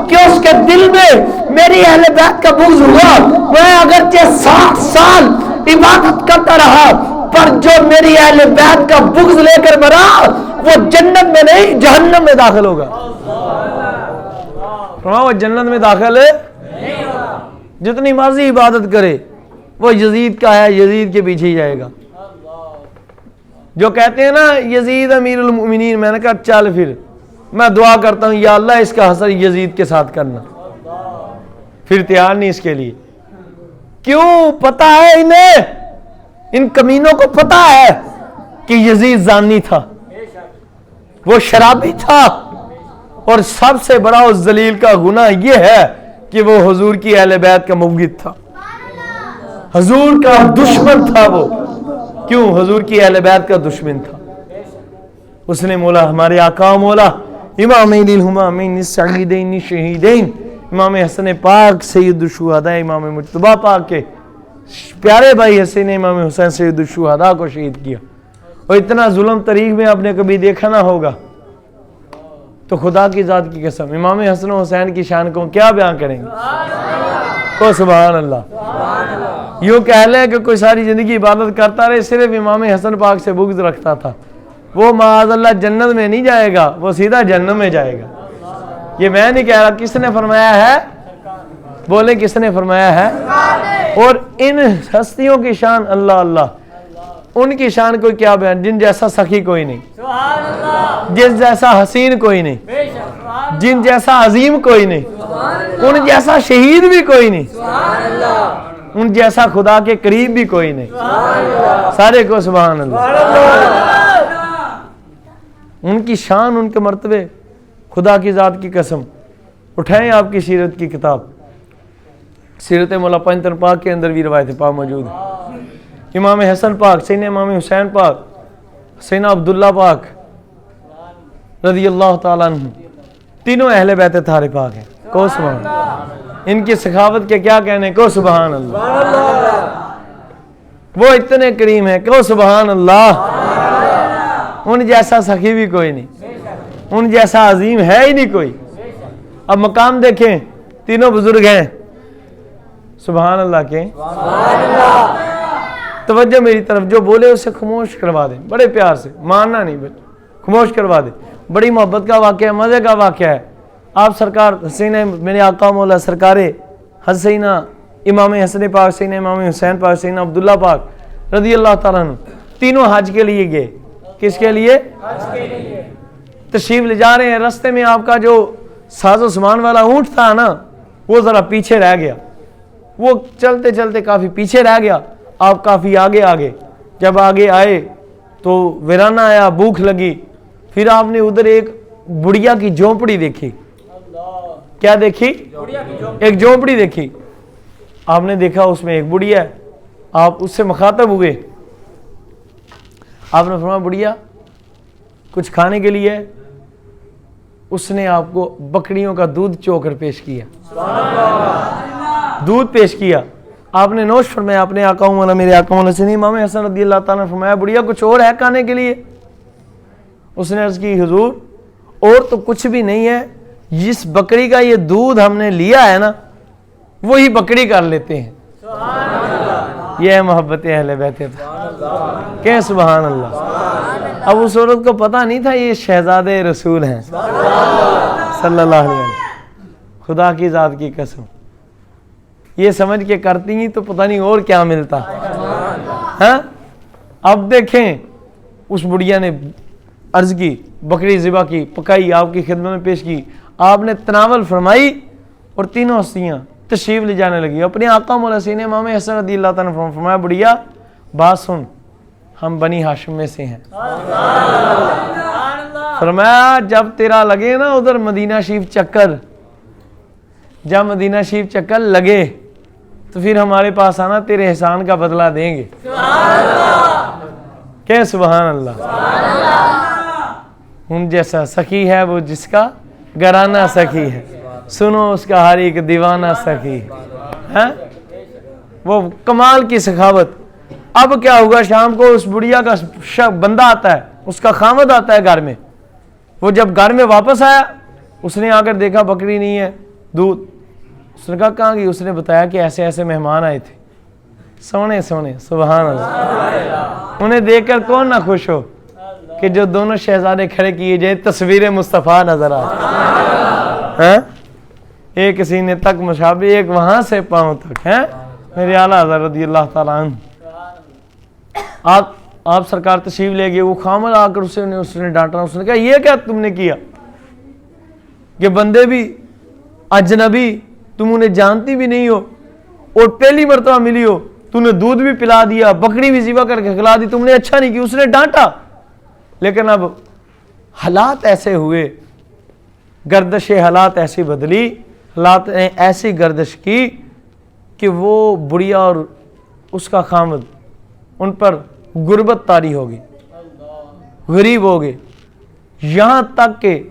کہ اس کے دل میں میری اہل بیت کا بغض ہوا. وہ اگرچہ 60 سال عبادت کرتا رہا, پر جو میری اہل بیت کا بغض لے کر مرا وہ جنت میں نہیں جہنم میں داخل ہوگا. وہ جنت میں داخل نہیں ہوگا. جتنی مرضی عبادت کرے وہ یزید کا ہے, یزید کے پیچھے ہی جائے گا. جو کہتے ہیں نا یزید امیر المؤمنین, میں نے کہا چل پھر میں دعا کرتا ہوں یا اللہ اس کا حشر یزید کے ساتھ کرنا. پھر تیار نہیں اس کے لیے. کیوں؟ پتا ہے انہیں, ان کمینوں کو پتا ہے کہ یزید زانی تھا, وہ شرابی تھا, اور سب سے بڑا اس ذلیل کا گناہ یہ ہے کہ وہ حضور کی اہل بیت کا مبغض تھا, حضور کا دشمن تھا. وہ کیوں؟ حضور کی اہل بیت کا دشمن تھا. اس نے مولا ہمارے آقا مولا امامین الہمامین السعیدین شہیدین امام حسن پاک سید الشہداء امام مجتبی پاک کے پیارے بھائی حسین امام حسین سید الشہداء کو شہید کیا. اور اتنا ظلم تاریخ میں آپ نے کبھی دیکھا نہ ہوگا. تو خدا کی ذات کی قسم امام حسن و حسین کی شان کو کیا بیان کریں گے؟ کو سبحان اللہ. یوں کہہ لیں کہ کوئی ساری زندگی عبادت کرتا رہے, صرف امام حسن پاک سے بغض رکھتا تھا, وہ معاذ اللہ جنت میں نہیں جائے گا, وہ سیدھا جہنم میں جائے گا. یہ میں نہیں کہہ رہا, کس نے فرمایا ہے؟ بولیں کس نے فرمایا ہے؟ اور ان ہستیوں کی شان اللہ اللہ, ان کی شان کوئی کیا بیان, جن جیسا سخی کوئی نہیں, جن جیسا حسین کوئی نہیں, جن جیسا عظیم کوئی نہیں, ان جیسا شہید بھی کوئی نہیں, ان جیسا خدا کے قریب بھی کوئی نہیں. سارے کو سبحان اللہ. ان کی شان, ان کے مرتبے, خدا کی ذات کی قسم. اٹھائیں آپ کی سیرت کی کتاب, سیرت مولا پنجتن پاک کے اندر بھی روایت پاک موجود ہے. امام حسن پاک, سیدنا امام حسین پاک سیدنا عبداللہ پاک رضی اللہ تعالیٰ عنہ، تینوں اہل بیت طاہر پاک ہیں. کو سبحان اللہ. ان کی سخاوت کے کیا کہنے. کو سبحان اللہ. وہ اتنے کریم ہیں. کو سبحان اللہ. ان جیسا سخی بھی کوئی نہیں, ان جیسا عظیم ہے ہی نہیں کوئی. اب مقام دیکھیں, تینوں بزرگ ہیں سبحان اللہ کے. توجہ میری طرف, جو بولے اسے خاموش کروا دیں بڑے پیار سے, ماننا نہیں بچ, خاموش کروا دیں. بڑی محبت کا واقعہ ہے, مزے کا واقعہ ہے. آپ سرکار حسین میرے آقا مولا سرکار حسینہ امام حسن پاک, سیدنا امام حسین پاک, سیدنا عبداللہ پاک رضی اللہ تعالیٰ عنہ, تینوں حج کے لیے گئے. کس کے لیے؟ حج کے لیے. تشریف لے جا رہے ہیں, رستے میں آپ کا جو ساز و سامان والا اونٹ تھا نا, وہ ذرا پیچھے رہ گیا. وہ چلتے چلتے کافی پیچھے رہ گیا. آپ کافی آگے. جب آگے آئے تو ویرانہ آیا, بھوک لگی. پھر آپ نے ادھر ایک بڑھیا کی جھونپڑی دیکھی. کیا دیکھی؟ ایک جھونپڑی دیکھی. آپ نے دیکھا اس میں ایک بڑھیا ہے. آپ اس سے مخاطب ہوئے. آپ نے فرمایا بڑھیا کچھ کھانے کے لیے. اس نے آپ کو بکریوں کا دودھ چو کر پیش کیا, دودھ پیش کیا. آپ نے نوش فرمایا. اپنے آقا مولا میرے آقا مولا سیدنا امام حسن رضی اللہ تعالیٰ نے فرمایا بڑھیا کچھ اور ہے کھانے کے لیے؟ اس نے عرض کی حضور اور تو کچھ بھی نہیں ہے, جس بکری کا یہ دودھ ہم نے لیا ہے نا وہی بکری کر لیتے ہیں. یہ ہے محبت اہل بیت. کہ سبحان اللہ. اب اس عورت کو پتہ نہیں تھا یہ شہزادے رسول ہیں صلی اللہ علیہ وسلم. خدا کی ذات کی قسم, یہ سمجھ کے کرتی ہی تو پتہ نہیں اور کیا ملتا. ہاں اب دیکھیں, اس بڑھیا نے عرض کی, بکری ذبح کی, پکائی, آپ کی خدمت میں پیش کی. آپ نے تناول فرمائی اور تینوں ہستیاں تشریف لے جانے لگی. اپنے آقا مولا سیدنا امام حسن رضی اللہ تعالیٰ نے فرمایا بڑھیا بات سن, ہم بنی ہاشم میں سے ہیں. فرمایا جب تیرا لگے نا ادھر مدینہ شریف چکر, جب مدینہ شریف چکر لگے تو پھر ہمارے پاس آنا, تیرے احسان کا بدلہ دیں گے. کہ سبحان اللہ. ان جیسا سخی ہے وہ جس کا گھرانہ سخی ہے, سنو اس کا ہر ایک دیوانہ سخی ہے. وہ کمال کی سخاوت. اب کیا ہوگا, شام کو اس بڑھیا کا بندہ آتا ہے, اس کا خامد آتا ہے گھر میں. وہ جب گھر میں واپس آیا, اس نے آ کر دیکھا بکری نہیں ہے, دودھ. اس نے کہا کہاں گئی؟ اس نے بتایا کہ ایسے ایسے مہمان آئے تھے, سونے سبحان اللہ. انہیں دیکھ کر کون نہ خوش ہو کہ جو دونوں شہزادے کھڑے کیے جائیں تصویر مصطفیٰ نظر آئے. ایک سینے تک مشابہ, ایک وہاں سے پاؤں تک ہے میرے اعلیٰ حضرت رضی اللہ تعالیٰ عنہ. آپ سرکار تشریف لے گئے. وہ خامد آ کر اس نے ڈانٹا. اس نے کہا یہ کیا تم نے کیا کہ بندے بھی اجنبی, تم انہیں جانتی بھی نہیں ہو اور پہلی مرتبہ ملی ہو, تم نے دودھ بھی پلا دیا, بکری بھی ذبح کر کے کھلا دی, تم نے اچھا نہیں کیا. اس نے ڈانٹا. لیکن اب حالات ایسے ہوئے, گردش حالات ایسی بدلی, حالات نے ایسی گردش کی کہ وہ بڑھیا اور اس کا خامد ان پر غربت طاری ہوگی, غریب ہو گئے. یہاں تک کہ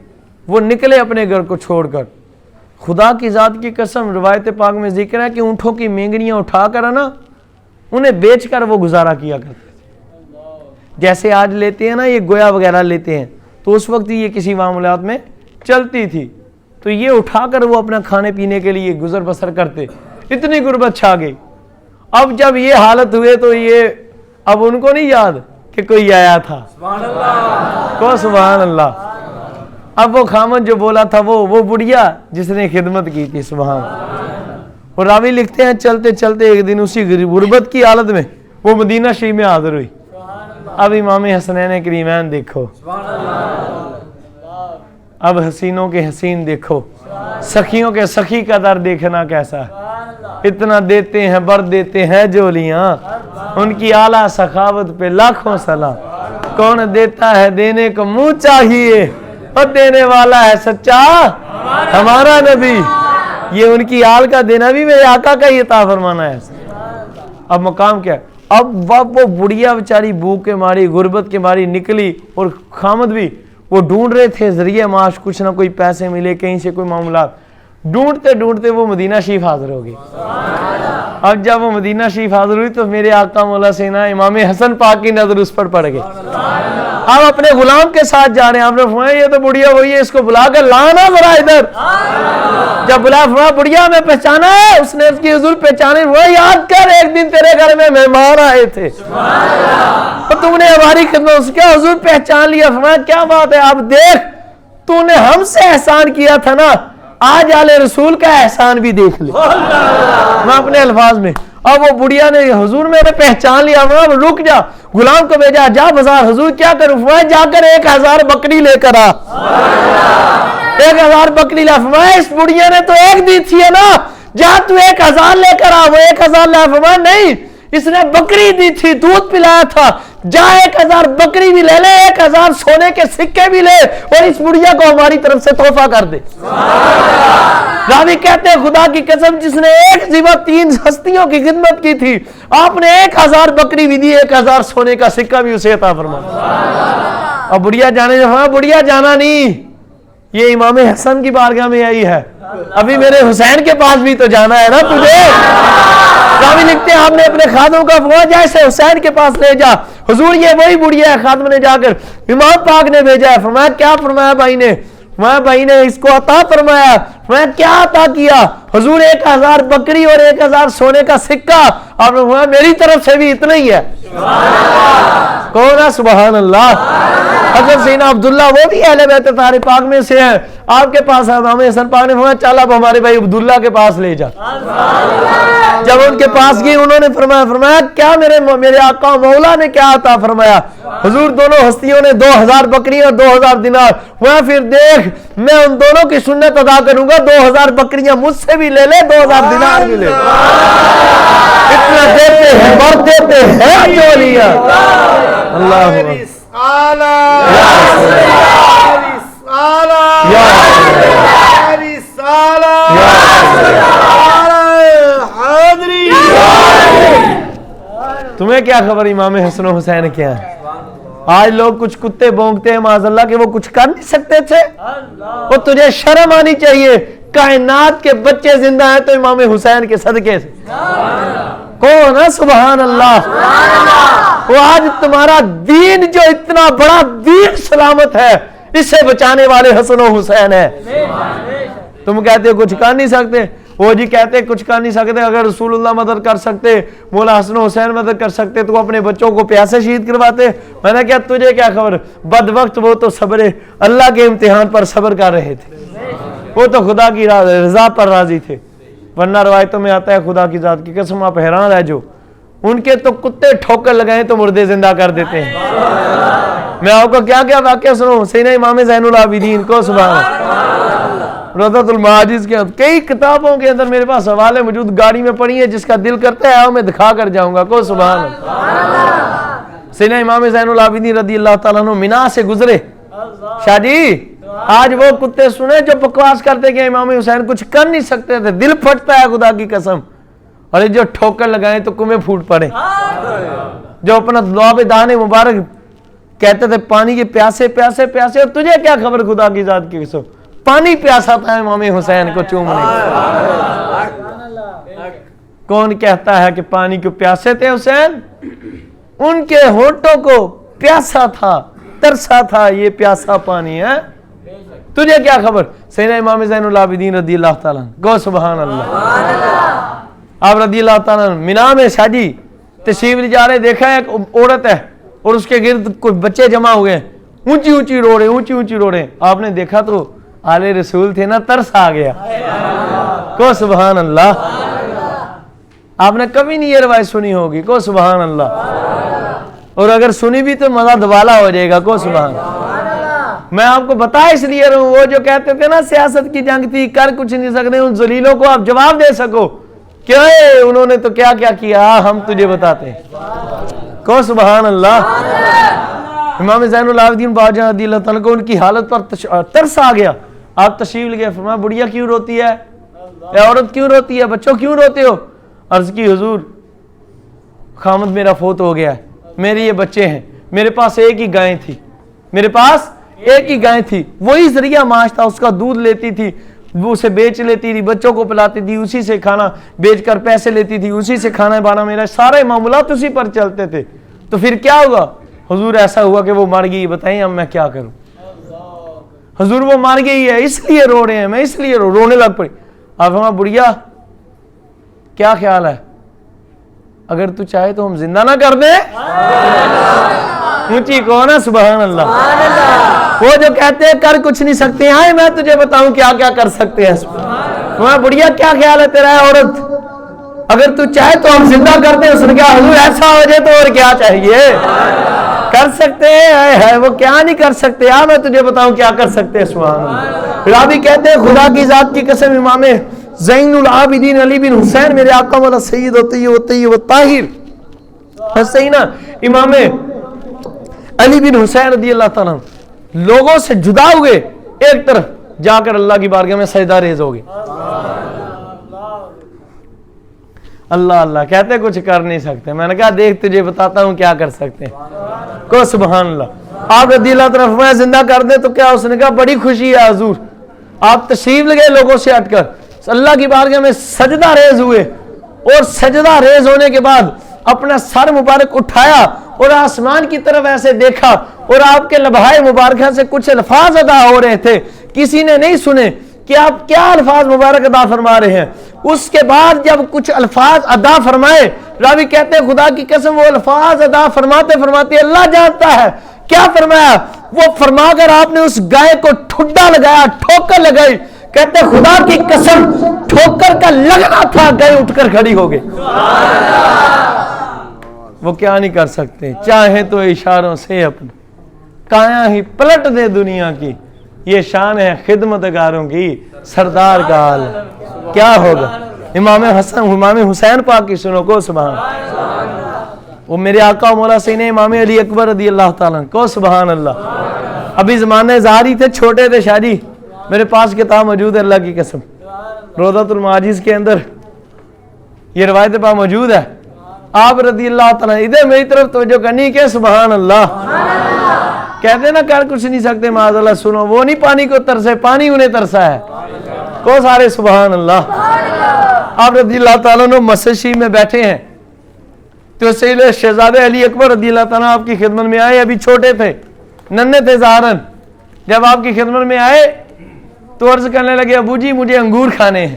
وہ نکلے اپنے گھر کو چھوڑ کر. خدا کی ذات کی قسم, روایت پاک میں ذکر ہے کہ اونٹوں کی مینگنیاں اٹھا کر نا انہیں بیچ کر وہ گزارا کیا کرتے. جیسے آج لیتے ہیں نا یہ گویا وغیرہ لیتے ہیں, تو اس وقت یہ کسی معاملات میں چلتی تھی, تو یہ اٹھا کر وہ اپنا کھانے پینے کے لیے گزر بسر کرتے. اتنی غربت چھا گئی. اب جب یہ حالت ہوئے تو یہ اب ان کو نہیں یاد کہ کوئی آیا تھا. کو سبحان اللہ. اب وہ خامد جو بولا تھا وہ بڑھیا جس نے خدمت کی تھی. سبحان اللہ. اور راوی لکھتے ہیں چلتے چلتے ایک دن اسی غربت کی حالت میں وہ مدینہ شریف میں حاضر ہوئی. اب امام حسنین کریمین دیکھو, اب حسینوں کے حسین دیکھو, سخیوں کے سخی کا در دیکھنا کیسا ہے. اتنا دیتے ہیں بر دیتے ہیں جولیاں, ان کی اعلیٰ سخاوت پہ لاکھوں سلام. کون دیتا ہے دینے کو منہ چاہیے, اور دینے والا ہے سچا ہمارا نبی. یہ ان کی آل کا دینا بھی میرے آقا کا ہی عطا فرمانا ہے. اب مقام کیا ہے, اب وہ بڑھیا بیچاری بھوک کے ماری غربت کے ماری نکلی اور خامد بھی وہ ڈھونڈ رہے تھے ذریعہ معاش، کچھ نہ کوئی پیسے ملے کہیں سے کوئی معاملات، ڈھونڈتے ڈھونڈتے وہ مدینہ شریف حاضر ہو گئی۔ اب جب وہ مدینہ شریف حاضر ہوئی تو میرے آقا مولا سینا امام حسن پاک کی نظر اس پر پڑ گئی۔ آپ اپنے غلام کے ساتھ جا رہے ہیں، آپ نے فرمایا یہ تو بڑھیا وہی ہے، اس کو بلا کر لانا ذرا ادھر۔ جب بلا فرمایا بڑھیا میں پہچانا ہے، اس نے اس کی حضور پہچانے، وہ یاد کر ایک دن تیرے گھر میں مہمان آئے تھے تو تم نے ہماری خدمت کیا، حضور پہچان لیا۔ فرمایا کیا بات ہے، آپ دیکھ تو نے ہم سے احسان کیا تھا نا، آج آل رسول کا احسان بھی دیکھ لے۔ میں اپنے الفاظ میں، اب وہ بڑھیا نے حضور میں نے پہچان لیا، رک جا، غلام کو بھیجا، جا بازار، حضور کیا کروں، فرمایا جا کر 1000 بکری لے کر آ۔ 1000 بکری لا، فرمایا اس بڑھیا نے تو ایک دی تھی ہے نا، جا تو 1000 لے کر آ۔ وہ 1000 لا، فرمایا نہیں اس نے بکری دی تھی، دودھ پلایا تھا، جا 1000 بکری بھی لے لے، 1000 سونے کے سکے بھی لے اور اس بڑھیا کو ہماری طرف سے تحفہ کر دے۔ راوی کہتے ہیں خدا کی قسم جس نے ایک زیوا 3 ہستیوں کی خدمت کی تھی، آپ نے 1000 بکری بھی دی، 1000 سونے کا سکہ بھی اسے عطا فرمایا۔ اب بڑھیا جانے جہاں بڑھیا جانا نہیں، یہ امام حسن کی بارگاہ میں آئی ہے، ابھی میرے حسین کے پاس بھی تو جانا ہے نا تجھے۔ راوی لکھتے ہیں آپ نے اپنے خادم کا فرمایا جیسے حسین کے پاس لے جا، حضور یہ وہی بڑھیا ہے۔ خادم نے جا کر امام پاک نے بھیجا ہے، فرمایا کیا فرمایا بھائی نے، فرمایا بھائی نے اس کو عطا فرمایا، فرمایا کیا عطا کیا، حضور 1000 بکری اور 1000 سونے کا سکہ، آپ نے فرمایا میری طرف سے بھی اتنا ہی ہے۔ کون ہے سبحان اللہ؟ حضرت سیدنا عبداللہ، وہ بھی اہل بیت طاہر پاک میں سے ہیں، آپ کے پاس امام حسن پاک نے فرمایا چل اب ہمارے بھائی عبداللہ کے پاس لے جا۔ جب ان کے پاس گئی انہوں نے فرمایا کیا میرے آقا مولا نے کیا عطا فرمایا، حضور دونوں ہستیوں نے 2000 بکری اور 2000 دینار۔ وہ پھر دیکھ میں ان دونوں کی سنت ادا کروں گا، 2000 بکریاں مجھ سے بھی لے لے، 2000 دینار بھی لے، اتنا دیتے ہیں بڑھ دیتے ہیں جو لیا۔ اللہ تمہیں کیا خبر امام حسن و حسین کیا ہے؟ آج لوگ کچھ کتے بھونکتے ہیں معاذ اللہ کہ وہ کچھ کر نہیں سکتے تھے، وہ تجھے شرم آنی چاہیے، کائنات کے بچے زندہ ہیں تو امام حسین کے صدقے سے۔ کون ہے سبحان اللہ؟ وہ آج تمہارا دین جو اتنا بڑا دین سلامت ہے، اس سے بچانے والے حسن و حسین ہے۔ تم کہتے ہو کچھ کر نہیں سکتے، وہ جی کہتے کچھ کر نہیں سکتے، اگر رسول اللہ مدد کر سکتے، مولا حسن و حسین مدد کر سکتے تو اپنے بچوں کو پیاسے شہید کرواتے۔ میں نے کہا تجھے کیا خبر، بد وقت وہ تو صبر اللہ کے امتحان پر صبر کر رہے تھے، وہ تو خدا کی رضا پر راضی تھے، ورنہ روایتوں میں آتا ہے خدا کی ذات کی قسم آپ حیران رہ جو، ان کے تو کتے ٹھوکر لگائیں تو مردے زندہ کر دیتے ہیں۔ میں آپ کو کیا کیا واقعہ سنوں، سینہ امام زین العابدین کو سبحان اللہ، روضۃ المعاجز کے کئی کتابوں کے اندر میرے پاس حوالے موجود، گاڑی میں پڑھی ہے، جس کا دل کرتا ہے میں دکھا کر جاؤں گا، کو سبحان اللہ۔ سینہ امام زین العابدین رضی اللہ تعالیٰ عنہ مینا سے گزرے، شاہ جی آج وہ کتے سنے جو بکواس کرتے کہ امام حسین کچھ کر نہیں سکتے تھے، دل پھٹتا ہے خدا کی قسم، اور جو ٹھوکر لگائیں تو کنویں پھوٹ پڑے، جو اپنا لعاب دہن مبارک کہتے تھے پانی کے پیاسے پیاسے پیاسے، اور تجھے کیا خبر خدا کی ذات کی قسم، پانی پیاسا تھا امام حسین کو چومنے۔ کون کہتا ہے کہ پانی کو پیاسے تھے حسین؟ ان کے ہونٹوں کو پیاسا تھا، ترسا تھا، یہ پیاسا پانی ہے، تجھے کیا خبر۔ سیدنا امام زین العابدین رضی اللہ تعالیٰ گو سبحان اللہ، آپ رضی اللہ تعالیٰ مینا میں شاجی تشریف لے جا رہے، دیکھا ایک عورت ہے اور اس کے گرد کچھ بچے جمع ہوئے ہیں، اونچی اونچی روڑے اونچی اونچی روڑے، آپ نے دیکھا تو آل رسول تھے نا، ترس آ گیا، کو سبحان اللہ۔ آپ نے کبھی نہیں یہ روایت سنی ہوگی، کو سبحان اللہ، اور اگر سنی بھی تو مزہ دوالا ہو جائے گا، کو سبحان اللہ۔ میں آپ کو بتا اس لیے رہا ہوں، وہ جو کہتے تھے نا سیاست کی جنگ تھی، کر کچھ نہیں سکتے، ان ذلیلوں کو آپ جواب دے سکو کہ انہوں نے تو کیا کیا کیا، ہم تجھے بتاتے ہیں، کو سبحان اللہ۔ امام زین العابدین باجاں رضی اللہ تعالیٰ کو ان کی حالت پر ترس آ گیا، آپ تشریف لے گئے، فرمایا بڑھیا کیوں روتی ہے، اے عورت کیوں روتی ہے، بچوں کیوں روتے ہو؟ عرض کی حضور خامد میرا فوت ہو گیا ہے, میرے یہ بچے ہیں, میرے پاس ایک ہی گائے تھی, میرے پاس ایک ہی گائے تھی, وہی ذریعہ معاش تھا, اس کا دودھ لیتی تھی, وہ اسے بیچ لیتی تھی, بچوں کو پلاتی تھی, اسی سے کھانا بیچ کر پیسے لیتی تھی, اسی سے کھانا بانا, میرا سارے معاملات اسی پر چلتے تھے. تو پھر کیا ہوا حضور؟ ایسا ہوا کہ وہ مر گئی. بتائیں اب میں کیا کروں؟ حضور وہ مر گئی ہے, اس لیے رو رہے ہیں, میں اس لیے رونے لگ پڑی. آپ ہمارا بڑھیا کیا خیال ہے, اگر تو چاہے تو ہم زندہ نہ کر دیں؟ اونچی کہو نا سبحان اللہ. وہ جو کہتے ہیں کر کچھ نہیں سکتے, ہاں میں تجھے بتاؤں کیا کیا کر سکتے ہیں. ہمارا بڑھیا کیا خیال ہے تیرا ہے عورت؟ اگر تو چاہے تو ہم زندہ کر دیں. اس نے کہا حضور ایسا ہو جائے تو اور کیا چاہیے, کر سکتے ہیں. وہ کیا نہیں کر سکتے, میں تجھے بتاؤں کیا کر سکتے ہیں. سبحان اللہ. راوی کہتے ہیں خدا کی ذات کی قسم, امام زین العابدین علی بن حسین میرے آقا والا سید و طاہر سینا امام علی بن حسین رضی اللہ تعالیٰ لوگوں سے جدا ہوئے, ایک طرف جا کر اللہ کی بارگاہ میں سجدہ ریز ہو گئے. اللہ اللہ کہتے کچھ کر نہیں سکتے. میں نے کہا دیکھ تجھے بتاتا ہوں کیا کر سکتے ہیں. کو سبحان اللہ. آپ رضی اللہ تعالیٰ فرمایا زندہ کر دے تو کیا؟ اس نے کہا بڑی خوشی ہے حضور. آپ تشریف لے گئے لوگوں سے ہٹ کر, اللہ کی بارگاہ میں سجدہ ریز ہوئے, اور سجدہ ریز ہونے کے بعد اپنا سر مبارک اٹھایا اور آسمان کی طرف ایسے دیکھا, اور آپ کے لبھائے مبارکہ سے کچھ الفاظ ادا ہو رہے تھے. کسی نے نہیں سنے کہ آپ کیا الفاظ مبارک ادا فرما رہے ہیں. اس کے بعد جب کچھ الفاظ ادا فرمائے, راوی کہتے ہیں خدا کی قسم وہ الفاظ ادا فرماتے فرماتے اللہ جانتا ہے کیا فرمایا. وہ فرما کر آپ نے اس گائے کو ٹھڈا لگایا, ٹھوکر لگائی. کہتے خدا کی قسم ٹھوکر کا لگنا تھا, گائے اٹھ کر کھڑی ہو گئی. وہ کیا نہیں کر سکتے, چاہے تو اشاروں سے اپنا کایا ہی پلٹ دے دنیا کی. یہ شان ہے خدمتگاروں کی, سردار کا حال کیا ہوگا. امام حسین پاک کی سنو کو سبحان. وہ میرے آقا مولا سین امام علی اکبر رضی اللہ تعالیٰ کو سبحان اللہ. ابھی زمانے ظاہری تھے, چھوٹے تھے شادی. میرے پاس کتاب موجود ہے اللہ کی قسم, روضۃ المعاجز کے اندر یہ روایت پاک موجود ہے. آپ رضی اللہ تعالیٰ ادھر میری طرف توجہ کرنی کہ سبحان اللہ. کہتے نا کر کچھ نہیں سکتے معاذ اللہ. سنو وہ نہیں پانی کو ترسے, پانی انہیں ترسا ہے. کو سارے سبحان اللہ. آپ رضی اللہ تعالیٰ نے مسجد شریف میں بیٹھے ہیں تو سید شہزادے علی اکبر رضی اللہ تعالیٰ آپ کی خدمت میں آئے. ابھی چھوٹے تھے, ننھے تھے ظاہراً. جب آپ کی خدمت میں آئے تو عرض کرنے لگے ابو جی مجھے انگور کھانے ہیں.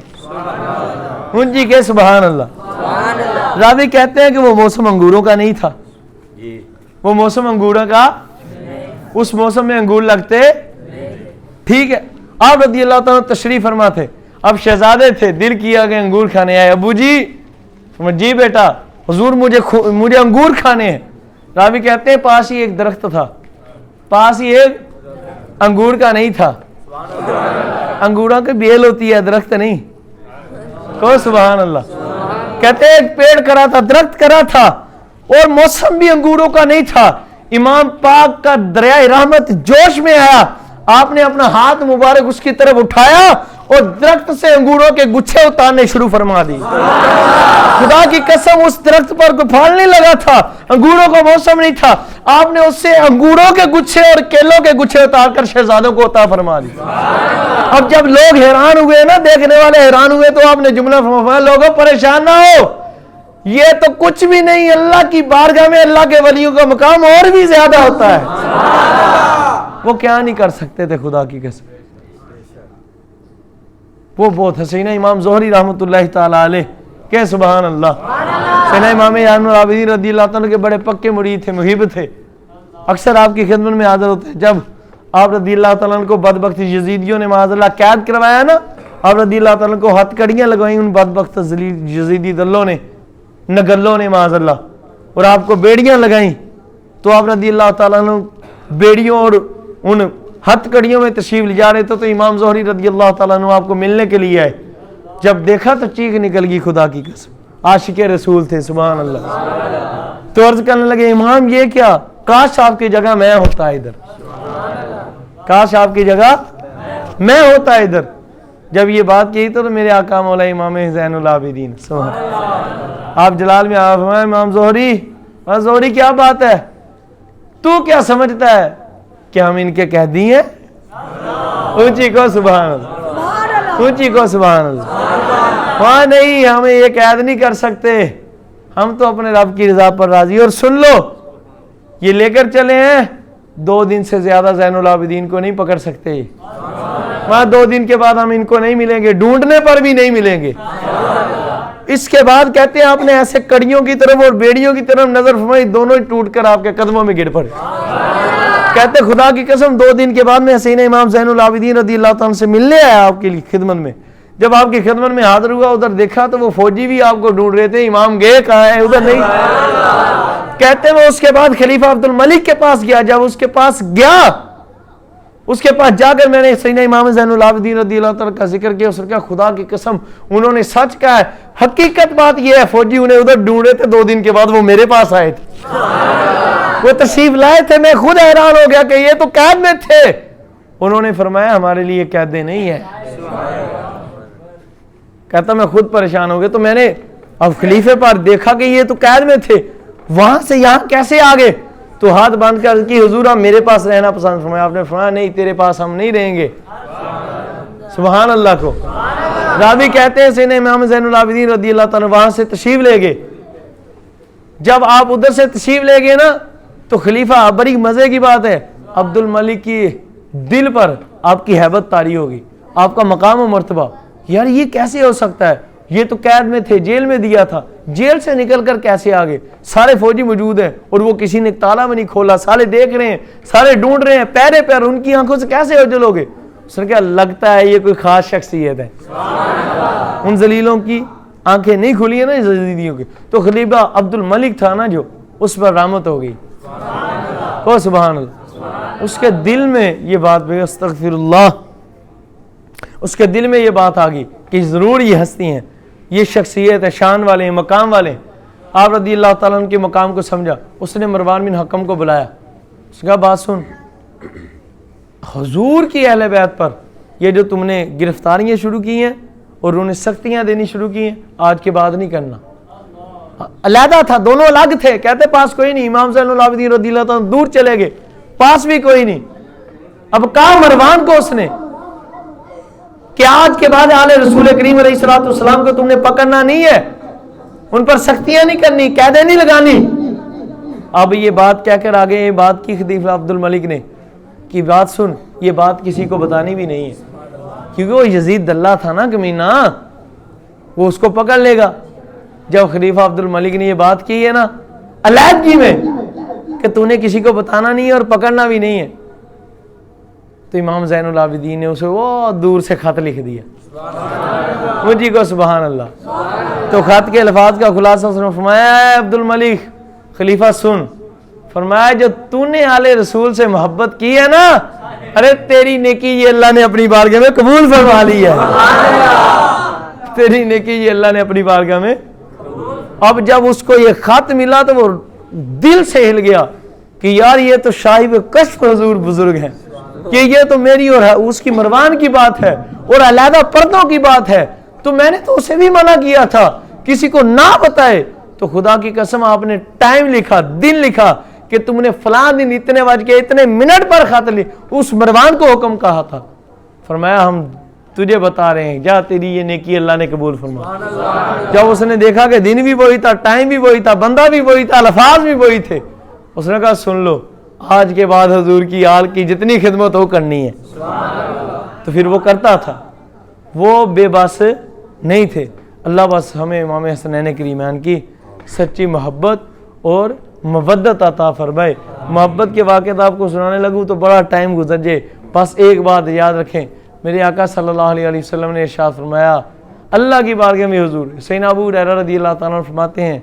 ان جی کے سبحان اللہ. راوی کہتے ہیں کہ وہ موسم انگوروں کا نہیں تھا. وہ موسم انگوروں کا, اس موسم میں انگور لگتے ٹھیک ہے. آپ رضی اللہ تعالیٰ تشریف فرما تھے, اب شہزادے تھے, دل کیا کہ انگور کھانے آئے. ابو جی بیٹا حضور مجھے انگور کھانے ہیں. راوی کہتے ہیں پاس ہی ایک درخت تھا, پاس ہی ایک انگور کا نہیں تھا. انگوروں کی بیل ہوتی ہے, درخت نہیں. کو سبحان اللہ. کہتے ہیں ایک پیڑ کرا تھا, درخت کرا تھا, اور موسم بھی انگوروں کا نہیں تھا. امام پاک کا دریائے رحمت جوش میں آیا, آپ نے اپنا ہاتھ مبارک اس کی طرف اٹھایا اور درخت سے انگوروں کے گچھے اتارنے شروع فرما دی. خدا کی قسم اس درخت پر کوئی پھل نہیں لگا تھا, انگوروں کا موسم نہیں تھا. آپ نے اس سے انگوروں کے گچھے اور کیلوں کے گچھے اتار کر شہزادوں کو عطا فرما دی. اب جب لوگ حیران ہوئے نا, دیکھنے والے حیران ہوئے, تو آپ نے جملہ فرمایا لوگوں پریشان نہ ہو, یہ تو کچھ بھی نہیں, اللہ کی بارگاہ میں اللہ کے ولیوں کا مقام اور بھی زیادہ ہوتا ہے. وہ کیا نہیں کر سکتے تھے خدا کی قسم. وہ بہت حسینہ امام زہری رحمۃ اللہ تعالی علیہ کہ سبحان اللہ. سیدنا امام زین العابدین رضی اللہ عنہ کے بڑے پکے مرید تھے, محب تھے, اکثر آپ کی خدمت میں حاضر ہوتے. جب آپ رضی اللہ تعالیٰ عنہ کو بدبخت یزیدیوں نے معاذ اللہ قید کروایا نا, آپ رضی اللہ تعالیٰ عنہ کو ہتھ کڑیاں لگوائیں ان بدبخت یزیدی دلوں نے, نگلوں نے معاذ اللہ, اور آپ کو بیڑیاں لگائیں. تو آپ رضی اللہ تعالیٰ عنہ بیڑیوں اور ان ہتھ کڑیوں میں تشریف لے جا رہے تھے, تو امام زہری رضی اللہ تعالیٰ عنہ آپ کو ملنے کے لیے آئے. جب دیکھا تو چیخ نکل گئی خدا کی قسم, عاشق رسول تھے سبحان اللہ. تو عرض کرنے لگے امام یہ کیا, کاش آپ کی جگہ میں ہوتا ادھر, کاش آپ کی جگہ میں ہوتا ادھر. جب یہ بات کی تو میرے آقا مولا امام زین العابدین سبحان اللہ، آپ جلال میں آپ فرمائے امام زہری کیا بات ہے، تو کیا سمجھتا ہے کہ ہم ان کے کہہ دی ہیں؟ اونچی کو سبحان اللہ، اونچی کو سبحان اللہ، وہاں نہیں، ہمیں یہ قید نہیں کر سکتے، ہم تو اپنے رب کی رضا پر راضی۔ اور سن لو، یہ لے کر چلے ہیں 2 دن سے زیادہ زین العابدین کو نہیں پکڑ سکتے، وہاں 2 دن کے بعد ہم ان کو نہیں ملیں گے، ڈھونڈنے پر بھی نہیں ملیں گے۔ اس کے بعد کہتے ہیں آپ نے ایسے کڑیوں کی طرف اور بیڑیوں کی طرف نظر فرمائی، دونوں ہی ٹوٹ کر آپ کے قدموں میں گر پڑے۔ کہتے خدا کی قسم 2 دن کے بعد میں حسین امام زین العابدین رضی اللہ تعالیٰ سے ملنے آیا آپ کی خدمت میں، جب آپ کی خدمت میں حاضر ہوا ادھر دیکھا تو وہ فوجی بھی آپ کو ڈھونڈ رہے تھے، امام گئے کہاں ہے، ادھر نہیں۔ کہتے وہ اس کے بعد خلیفہ عبد الملک کے پاس گیا، جب اس کے پاس گیا، اس کے پاس جا کر میں نے سیدنا امام زین العابدین رضی اللہ تعالیٰ کا ذکر کیا، اس نے کہا خدا کی قسم انہوں نے سچ کہا ہے، حقیقت بات یہ ہے فوجی انہیں ادھر ڈھونڈے تھے، 2 دن کے بعد وہ میرے پاس آئے تھے، وہ تشریف لائے تھے، میں خود حیران ہو گیا کہ یہ تو قید میں تھے۔ انہوں نے فرمایا ہمارے لیے قیدیں نہیں ہے، کہتا میں خود پریشان ہو گیا، تو میں نے اب خلیفے پر دیکھا کہ یہ تو قید میں تھے، وہاں سے یہاں کیسے آگے؟ تو ہاتھ باندھ کر کہ حضور آپ میرے پاس رہنا پسند فرمایا، آپ نے فرمایا نہیں تیرے پاس ہم نہیں رہیں گے، سبحان اللہ کو۔ راوی کہتے ہیں سیدنا امام زین العابدین رضی اللہ تعالیٰ وہاں سے تشریف لے گئے، جب آپ ادھر سے تشریف لے گئے نا تو خلیفہ، بڑی مزے کی بات ہے، عبد الملک کی دل پر آپ کی ہیبت طاری ہوگی، آپ کا مقام و مرتبہ، یار یہ کیسے ہو سکتا ہے، یہ تو قید میں تھے، جیل میں دیا تھا، جیل سے نکل کر کیسے آگے؟ سارے فوجی موجود ہیں اور وہ کسی نے تالا میں نہیں کھولا، سارے دیکھ رہے ہیں، سارے ڈھونڈ رہے ہیں، پیرے پیر ان کی آنکھوں سے کیسے اوجھل ہو گئے؟ اس نے کہا لگتا ہے یہ کوئی خاص شخصیت ہے، ان ذلیلوں کی آنکھیں نہیں کھلی ہیں نا یزیدیوں کی، تو خلیفہ عبد الملک تھا نا جو، اس پر رحمت ہو گئی، او سبحان اللہ، اس کے دل میں یہ بات بھی استغفر اللہ، اس کے دل میں یہ بات آ گئی کہ ضرور یہ ہستی ہیں، یہ شخصیت ہے، شان والے ہیں، مقام والے ہیں۔ آپ رضی اللہ تعالیٰ عنہ کے مقام کو سمجھا، اس نے مروان بن حکم کو بلایا، اس نے کہا بات سن، حضور کی اہل بیت پر یہ جو تم نے گرفتاریاں شروع کی ہیں اور انہیں سختیاں دینی شروع کی ہیں، آج کے بعد نہیں کرنا۔ علیحدہ تھا، دونوں الگ تھے، کہتے پاس کوئی نہیں، امام زین العابدین رضی اللہ تعالیٰ دور چلے گئے، پاس بھی کوئی نہیں۔ اب کہا مروان کو اس نے کہ آج کے بعد آل رسول کریم علیہ الصلوۃ والسلام کو تم نے پکڑنا نہیں ہے، ان پر سختیاں نہیں کرنی، قیدیں نہیں لگانی۔ اب یہ بات کہہ کر آگے یہ بات کی خلیفہ عبد الملک نے کہ بات سن، یہ بات کسی کو بتانی بھی نہیں ہے، کیونکہ وہ یزید دلہ تھا نا کمینہ، وہ اس کو پکڑ لے گا۔ جب خلیفہ عبد الملک نے یہ بات کی ہے نا علیحدگی میں کہ تو نے کسی کو بتانا نہیں ہے اور پکڑنا بھی نہیں ہے، تو امام زین العابدین نے اسے وہ دور سے خط لکھ دیا، مجھے کو سبحان اللہ۔ تو خط کے الفاظ کا خلاصہ اس نے فرمایا اے عبد الملک خلیفہ سن، فرمایا جو تو نے آل رسول سے محبت کی ہے نا، ارے تیری نیکی یہ اللہ نے اپنی بارگاہ میں قبول فرما لی ہے، تیری نیکی یہ اللہ نے اپنی بارگاہ میں۔ اب جب اس کو یہ خط ملا تو وہ دل سے ہل گیا کہ یار یہ تو صاحب کشف حضور بزرگ ہیں، کہ یہ تو میری اور اس کی مروان کی بات ہے اور علیحدہ پردوں کی بات ہے، تو میں نے تو اسے بھی منع کیا تھا کسی کو نہ بتائے، تو خدا کی قسم آپ نے ٹائم لکھا، دن لکھا کہ تم نے فلاں دن اتنے بج کے اتنے منٹ پر خط اس مروان کو حکم کہا تھا، فرمایا ہم تجھے بتا رہے ہیں، جا تیری یہ نیکی اللہ نے قبول فرما۔ جب اس نے دیکھا کہ دن بھی وہی تھا، ٹائم بھی وہی تھا، بندہ بھی وہی تھا، الفاظ بھی وہی تھے، اس نے کہا سن لو آج کے بعد حضور کی آل کی جتنی خدمت ہو کرنی ہے، تو پھر وہ کرتا تھا، وہ بے بس نہیں تھے۔ اللہ بس ہمیں امام حسنین کریمین کی سچی محبت اور مودت عطا فرمائے۔ محبت کے واقعات آپ کو سنانے لگوں تو بڑا ٹائم گزر جائے، بس ایک بات یاد رکھیں، میرے آقا صلی اللہ علیہ وسلم نے ارشاد فرمایا اللہ کی بارگاہ میں حضور، سیدنا ابو ہریرہ رضی اللہ تعالیٰ عنہ فرماتے ہیں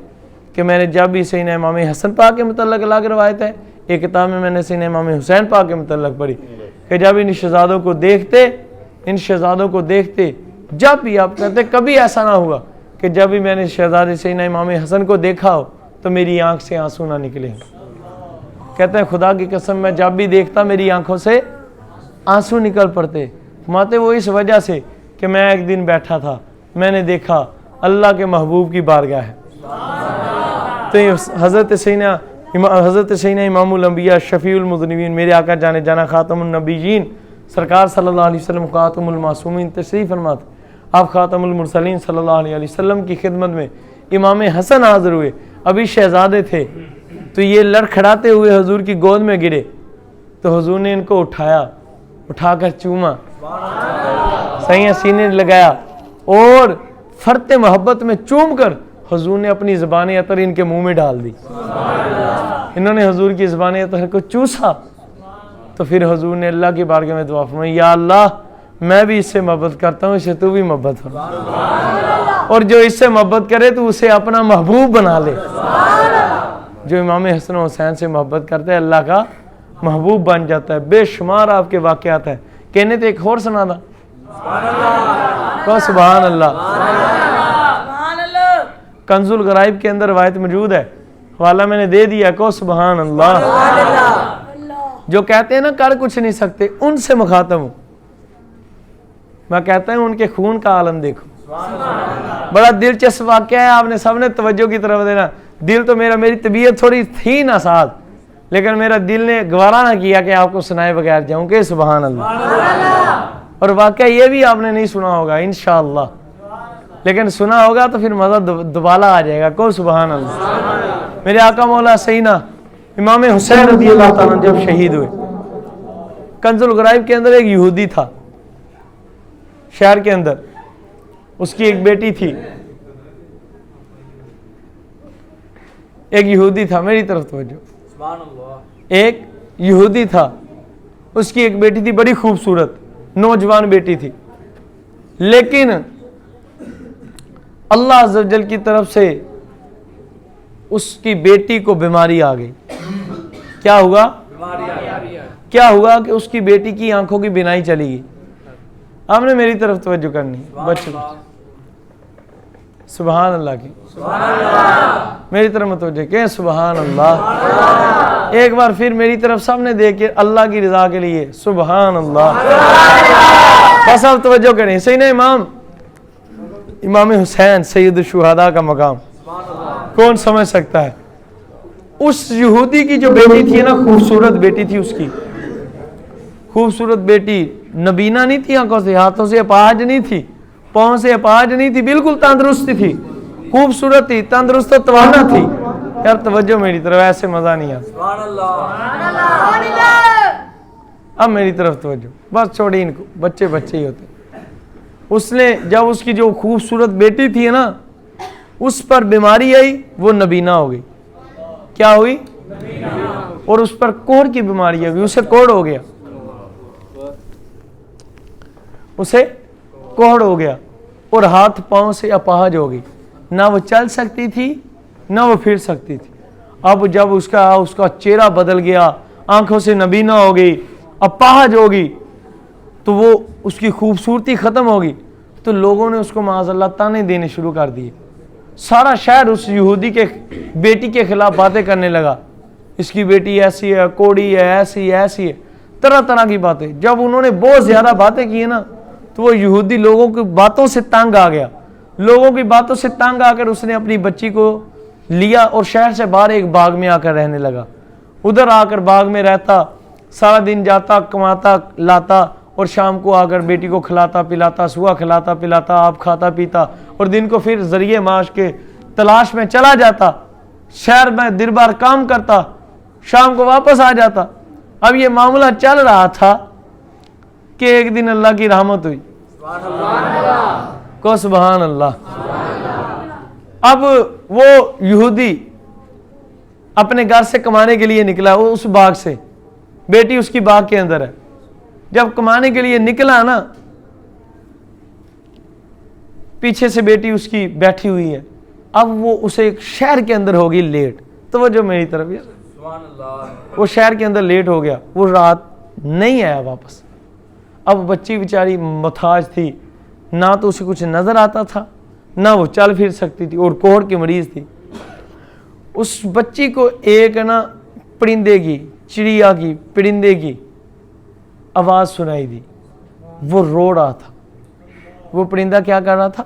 کہ میں نے جب بھی سیدنا امام حسن پاک کے متعلق الگ روایت ہے، ایک کتاب میں میں نے سیدنا امام حسین پاک کے متعلق پڑھی کہ جب ان شہزادوں کو دیکھتے جب بھی آپ کہتے کبھی ایسا نہ ہوا کہ جب بھی میں نے شہزادے سیدنا امام حسن کو دیکھا ہو تو میری آنکھ سے آنسو نہ نکلے۔ کہتے ہیں خدا کی قسم میں جب بھی دیکھتا میری آنکھوں سے آنسو نکل پڑتے، فرماتے وہ اس وجہ سے کہ میں ایک دن بیٹھا تھا, میں نے دیکھا اللہ کے محبوب کی بارگاہ ہے. تو حضرت سیدنا امام الانبیاء شفیع المذنبین میرے آقا جانے جانا خاتم النبیین سرکار صلی اللہ علیہ وسلم خاتم المعصومین تشریف فرماتے. آپ خاتم المرسلین صلی اللہ علیہ وسلم کی خدمت میں امام حسن حاضر ہوئے, ابھی شہزادے تھے, تو یہ لڑکھڑاتے ہوئے حضور کی گود میں گرے, تو حضور نے ان کو اٹھایا, اٹھا کر چوما, صحیح سینے لگایا, اور فرت محبت میں چوم کر حضور نے اپنی زبان عطر ان کے منہ میں ڈال دی. انہوں نے حضور کی زبان عطر کو چوسا, تو پھر حضور نے اللہ کی بارگاہ میں دعا فرمائی, یا اللہ میں بھی اس سے محبت کرتا ہوں, اسے تو بھی محبت فرما, اور جو اس سے محبت کرے تو اسے اپنا محبوب بنا لے. جو امام حسن و حسین سے محبت کرتا ہے اللہ کا محبوب بن جاتا ہے. بے شمار آپ کے واقعات ہیں, کہنے تو ایک اور سنا تھا, کہو سبحان اللہ. کنز الغرائب کے اندر روایت موجود ہے, حوالہ میں نے دے دیا, کہو سبحان اللہ. جو کہتے ہیں نا کر کچھ نہیں سکتے, ان سے مخاطب ہوں. میں کہتا ہوں ان کے خون کا عالم دیکھو. بڑا دلچسپ واقعہ ہے, آپ نے سب نے توجہ کی طرف دینا. دل تو میری طبیعت تھوڑی تھی نا ساتھ, لیکن میرا دل نے گوارا نہ کیا کہ آپ کو سنائے بغیر جاؤں کہ سبحان اللہ. اور واقعہ یہ بھی آپ نے نہیں سنا ہوگا انشاءاللہ, لیکن سنا ہوگا تو پھر مزہ دوبالہ آ جائے گا. کو سبحان اللہ. میرے آقا مولا سیدنا امام حسین رضی اللہ تعالیٰ جب شہید ہوئے, کنز الغرائب کے اندر ایک یہودی تھا شہر کے اندر, اس کی ایک بیٹی تھی, ایک یہودی تھا, میری طرف توجہ, ایک یہودی تھا, اس کی ایک بیٹی تھی بڑی خوبصورت نوجوان بیٹی تھی, لیکن اللہ عز و جل کی طرف سے اس کی بیٹی کو بیماری آ گئی. کیا ہوا کہ اس کی بیٹی کی آنکھوں کی بینائی چلی گئی. آپ نے میری طرف توجہ کرنی بچوں, سبحان اللہ کی, میری طرف متوجہ کہ سبحان اللہ. ایک بار پھر میری طرف سب نے دیکھ کے اللہ کی رضا کے لیے سبحان اللہ. بس آپ توجہ کریں. سیدنا امام حسین سید الشہداء کا مقام کون سمجھ سکتا ہے. اس یہودی کی جو بیٹی تھی نا, خوبصورت بیٹی تھی, اس کی خوبصورت بیٹی, نبینا نہیں تھی, آنکھوں سے ہاتھوں سے اپاہج نہیں تھی, پاؤں سے اپاہج نہیں تھی, بالکل تندرست تھی, خوبصورت تھی, تندرست و توانا تھی. یار توجہ میری طرف, ایسے مزہ نہیں آتا. اب میری طرف توجہ, بس چھوڑی ان کو, بچے ہی ہوتے. اس نے جب اس کی جو خوبصورت بیٹی تھی نا, اس پر بیماری آئی, وہ نبینا ہو گئی. کیا ہوئی؟ اور اس پر کوڑ کی بیماری آ گئی, اسے کوڑ ہو گیا, اسے کوڑ ہو گیا, اور ہاتھ پاؤں سے اپاہج ہو گئی, نہ وہ چل سکتی تھی نہ وہ پھر سکتی تھی. اب جب اس کا چہرہ بدل گیا, آنکھوں سے نبینا ہو گئی, اپاہج ہو گئی, تو وہ اس کی خوبصورتی ختم ہو گئی. تو لوگوں نے اس کو معاذ اللہ تانے دینے شروع کر دیے. سارا شہر اس یہودی کے بیٹی کے خلاف باتیں کرنے لگا, اس کی بیٹی ایسی ہے, کوڑی ہے, ایسی ہے, طرح طرح کی باتیں. جب انہوں نے بہت زیادہ باتیں کی نا, تو وہ یہودی لوگوں کی باتوں سے تنگ آ گیا. لوگوں کی باتوں سے تنگ آ کر اس نے اپنی بچی کو لیا اور شہر سے باہر ایک باغ میں آ کر رہنے لگا. ادھر آ کر باغ میں رہتا, سارا دن جاتا, کماتا, لاتا, اور شام کو آ کر بیٹی کو کھلاتا پلاتا, صبح کھلاتا پلاتا, آپ کھاتا پیتا, اور دن کو پھر ذریعے معاش کے تلاش میں چلا جاتا, شہر میں دن بھر کام کرتا, شام کو واپس آ جاتا. اب یہ معاملہ چل رہا تھا کہ ایک دن اللہ کی رحمت ہوئی. کو سبحان اللہ. اب وہ یہودی اپنے گھر سے کمانے کے لیے نکلا, وہ اس باغ سے, بیٹی اس کی باغ کے اندر ہے. جب کمانے کے لیے نکلا نا, پیچھے سے بیٹی اس کی بیٹھی ہوئی ہے. اب وہ اسے ایک شہر کے اندر ہوگی لیٹ. توجہ میری طرف, وہ شہر کے اندر لیٹ ہو گیا, وہ رات نہیں آیا واپس. اب بچی بیچاری محتاج تھی, نہ تو اسے کچھ نظر آتا تھا, نہ وہ چل پھر سکتی تھی, اور کوڑ کی مریض تھی. اس بچی کو ایک نا پرندے کی, چڑیا کی, پرندے کی آواز سنائی دی. وہ رو رہا تھا, وہ پرندہ کیا کر رہا تھا؟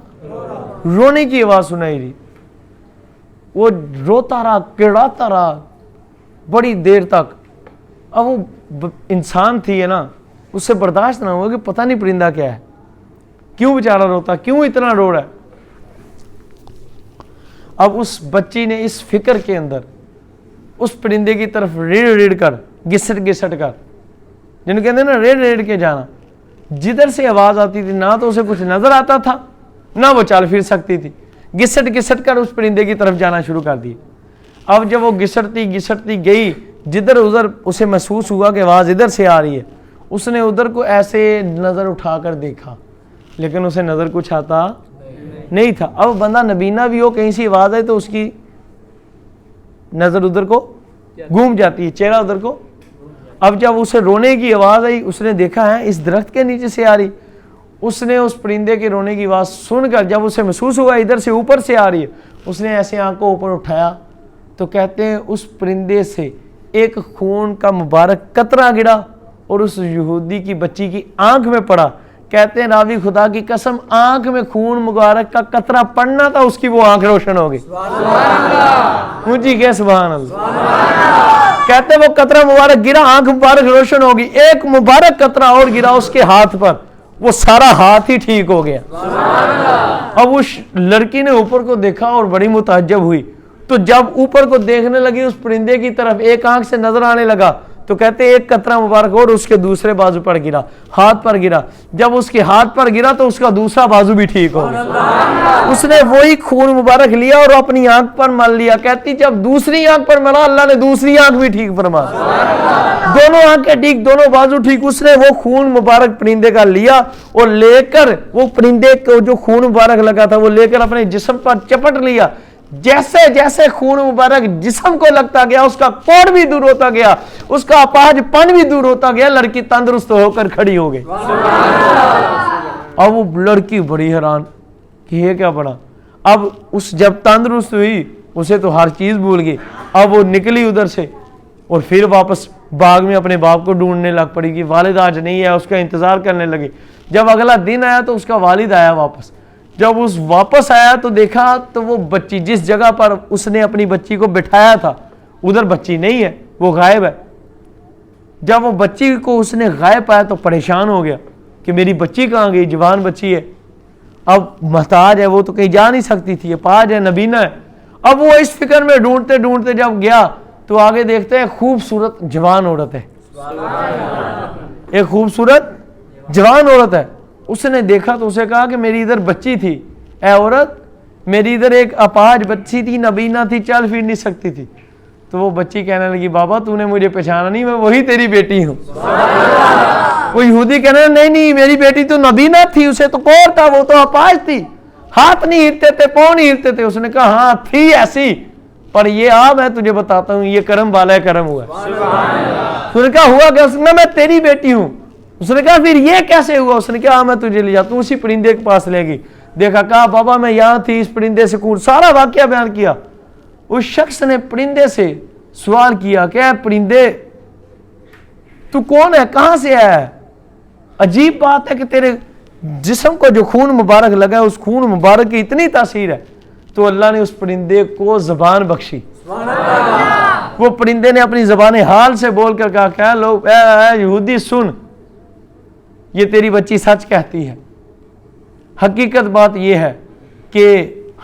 رونے کی آواز سنائی دی. وہ روتا رہا, کڑاتا رہا بڑی دیر تک. اب وہ انسان تھی ہے نا, اس سے برداشت نہ ہوا کہ پتہ نہیں پرندہ کیا ہے, کیوں بیچارہ روتا, کیوں اتنا رو رہا ہے. اب اس بچی نے اس فکر کے اندر اس پرندے کی طرف ریڑھ ریڑھ کر, گھسٹ گھسٹ کر, جن کہتے ہیں نا ریڑھ ریڑھ کے جانا, جدھر سے آواز آتی تھی نہ تو اسے کچھ نظر آتا تھا نہ وہ چال پھر سکتی تھی, گھسٹ گھسٹ کر اس پرندے کی طرف جانا شروع کر دی. اب جب وہ گھسٹتی گھسٹتی گئی, جدھر ادھر اسے محسوس ہوا کہ آواز ادھر سے آ رہی ہے, اس نے ادھر کو ایسے نظر اٹھا کر دیکھا, لیکن اسے نظر کچھ آتا نہیں تھا. اب بندہ نبینا بھی ہو, کہیں سے آواز آئے تو اس کی نظر ادھر کو گھوم جاتی ہے, چہرہ ادھر کو. اب جب اسے رونے کی آواز آئی, اس نے دیکھا ہے اس درخت کے نیچے سے آ رہی. اس نے اس پرندے کے رونے کی آواز سن کر جب اسے محسوس ہوا ادھر سے اوپر سے آ رہی ہے, اس نے ایسے آنکھ کو اوپر اٹھایا تو کہتے ہیں اس پرندے سے ایک خون کا مبارک قطرہ گرا اور اس یہودی کی بچی کی آنکھ میں پڑا. کہتے ہیں راوی خدا کی قسم, آنکھ میں خون مبارک کا قطرہ پڑنا تھا, اس کی وہ آنکھ روشن ہو گئی. اونچی کہ سبحان اللہ. کہتے ہیں وہ قطرہ مبارک گرا, آنکھ مبارک روشن ہوگی. ایک مبارک قطرہ اور گرا اس کے ہاتھ پر, وہ سارا ہاتھ ہی ٹھیک ہو گیا. اب اس لڑکی نے اوپر کو دیکھا اور بڑی متعجب ہوئی. تو جب اوپر کو دیکھنے لگی اس پرندے کی طرف, ایک آنکھ سے نظر آنے لگا, تو کہتے ایک قطرہ مبارک اور اس کے دوسرے بازو پر گرا, ہاتھ پر گرا. جب اس کے ہاتھ پر گرا تو اس کا دوسرا بازو بھی ٹھیک ہو گیا. اس نے وہی خون مبارک لیا اور اپنی آنکھ پر مل لیا. کہتی جب دوسری آنکھ پر ملا, اللہ نے دوسری آنکھ بھی ٹھیک فرما, دونوں آنکھیں ٹھیک, دونوں بازو ٹھیک. اس نے وہ خون مبارک پرندے کا لیا اور لے کر وہ پرندے کو جو خون مبارک لگا تھا وہ لے کر اپنے جسم پر چپٹ لیا. جیسے جیسے خون مبارک جسم کو لگتا گیا, اس کا کوڑ بھی دور ہوتا گیا, اس کا اپاہج پن بھی دور ہوتا گیا. لڑکی تندرست ہو کر کھڑی ہو گئی. اب وہ لڑکی بڑی حیران کہ یہ کیا پڑا. اب اس جب تندرست ہوئی, اسے تو ہر چیز بھول گئی. اب وہ نکلی ادھر سے اور پھر واپس باغ میں اپنے باپ کو ڈھونڈنے لگ پڑی کہ والد آج نہیں ہے, اس کا انتظار کرنے لگی. جب اگلا دن آیا تو اس کا والد آیا واپس. جب اس واپس آیا تو دیکھا تو وہ بچی جس جگہ پر اس نے اپنی بچی کو بٹھایا تھا ادھر بچی نہیں ہے, وہ غائب ہے. جب وہ بچی کو اس نے غائب پایا تو پریشان ہو گیا کہ میری بچی کہاں گئی, جوان بچی ہے, اب محتاج ہے, وہ تو کہیں جا نہیں سکتی تھی, پاج ہے, نبینا ہے. اب وہ اس فکر میں ڈھونڈتے ڈھونڈتے جب گیا تو آگے دیکھتے ہیں خوبصورت جوان عورت ہے, ایک خوبصورت جوان عورت ہے. اس نے دیکھا تو اسے کہا کہ میری ادھر بچی تھی, اے عورت میری ادھر ایک اپاہج بچی تھی, نبینا تھی, چل پھر نہیں سکتی تھی. تو وہ بچی کہنے لگی بابا تو نے مجھے پہچانا نہیں, میں وہی تیری بیٹی ہوں. وہ یہودی کہنے نہیں نہیں میری بیٹی تو نبینا تھی, اسے تو کور تھا, وہ تو اپاہج تھی, ہاتھ نہیں ہلتے تھے, پاؤں نہیں ہلتے تھے. اس نے کہا ہاں تھی ایسی, پر یہ میں تجھے بتاتا ہوں, یہ کرم والا کرم ہوا. اس نے کہا ہوا کہ میں تیری بیٹی ہوں. اس نے کہا پھر یہ کیسے ہوا. اس نے کہا میں تجھے لے جاتا ہوں, اسی پرندے کے پاس لے گئی. دیکھا کہا بابا میں یہاں تھی, اس پرندے سے سارا واقعہ بیان کیا. اس شخص نے پرندے سے سوال کیا کہ اے پرندے تو کون ہے, کہاں سے آیا ہے. عجیب بات ہے کہ تیرے جسم کو جو خون مبارک لگا ہے اس خون مبارک کی اتنی تاثیر ہے. تو اللہ نے اس پرندے کو زبان بخشی. وہ پرندے نے اپنی زبان حال سے بول کر کہا کہ لوگ اے یہودی سن, یہ تیری بچی سچ کہتی ہے. حقیقت بات یہ ہے کہ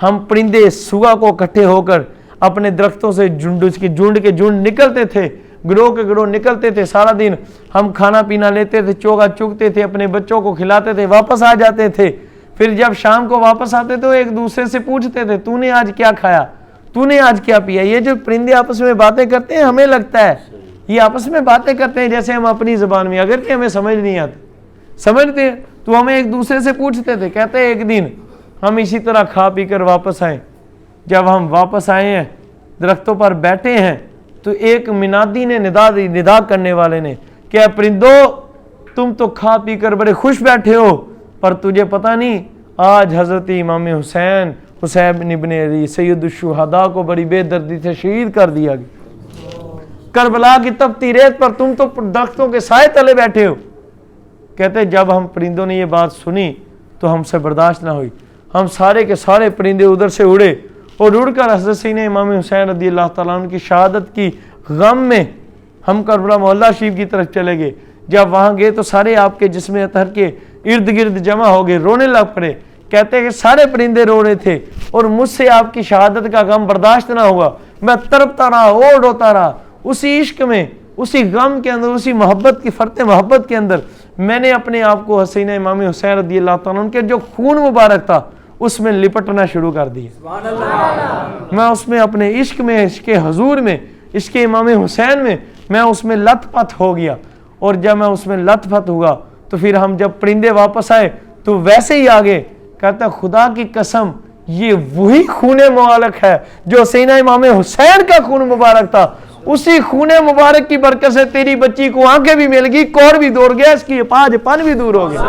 ہم پرندے صبح کو اکٹھے ہو کر اپنے درختوں سے جھنڈ کے جھنڈ نکلتے تھے, گروہ کے گروہ نکلتے تھے. سارا دن ہم کھانا پینا لیتے تھے, چوگا چگتے تھے, اپنے بچوں کو کھلاتے تھے, واپس آ جاتے تھے. پھر جب شام کو واپس آتے تو ایک دوسرے سے پوچھتے تھے تو نے آج کیا کھایا, تو نے آج کیا پیا. یہ جو پرندے آپس میں باتیں کرتے ہیں ہمیں لگتا ہے یہ آپس میں باتیں کرتے ہیں جیسے ہم اپنی زبان میں, اگر کہ ہمیں سمجھ نہیں آتی. سمجھتے ہیں تو ہمیں ایک دوسرے سے پوچھتے تھے. کہتے ہیں ایک دن ہم اسی طرح کھا پی کر واپس آئے. جب ہم واپس آئے ہیں درختوں پر بیٹھے ہیں تو ایک منادی نے ندا کرنے والے نے کہ پرندو تم تو کھا پی کر بڑے خوش بیٹھے ہو, پر تجھے پتہ نہیں آج حضرت امام حسین ابن علی سید الشہداء کو بڑی بے دردی سے شہید کر دیا گیا. کربلا کی تپتی ریت پر تم تو درختوں کے سائے تلے بیٹھے ہو. کہتے جب ہم پرندوں نے یہ بات سنی تو ہم سے برداشت نہ ہوئی. ہم سارے کے سارے پرندے ادھر سے اڑے اور اڑ کر حضرت سیدنا امام حسین رضی اللہ تعالیٰ عنہ کی شہادت کی غم میں ہم کربلا محلہ شریف کی طرف چلے گئے. جب وہاں گئے تو سارے آپ کے جسم اطہر کے ارد گرد جمع ہو گئے, رونے لگ پڑے. کہتے ہیں کہ سارے پرندے رو رہے تھے اور مجھ سے آپ کی شہادت کا غم برداشت نہ ہوا. میں تڑپتا رہا اور روتا رہا. اسی عشق میں, اسی غم کے اندر, اسی محبت کی فرط محبت کے اندر میں نے اپنے آپ کو حسین امام حسین رضی اللہ تعالیٰ عنہ کے جو خون مبارک تھا اس میں لپٹنا شروع کر دیا. میں اس میں اپنے عشق میں, عشق حضور میں, عشق امام حسین میں اس میں لت پت ہو گیا. اور جب میں اس میں لت پت ہوا تو پھر ہم جب پرندے واپس آئے تو ویسے ہی آگے کہتا ہے خدا کی قسم یہ وہی خون معلق ہے جو سیدنا امام حسین کا خون مبارک تھا. اسی خون مبارک کی برکت سے تیری بچی کو آنکھیں بھی مل گئی, کوڑ بھی دوڑ گیا, اس کی پاج پن بھی دور ہو گیا.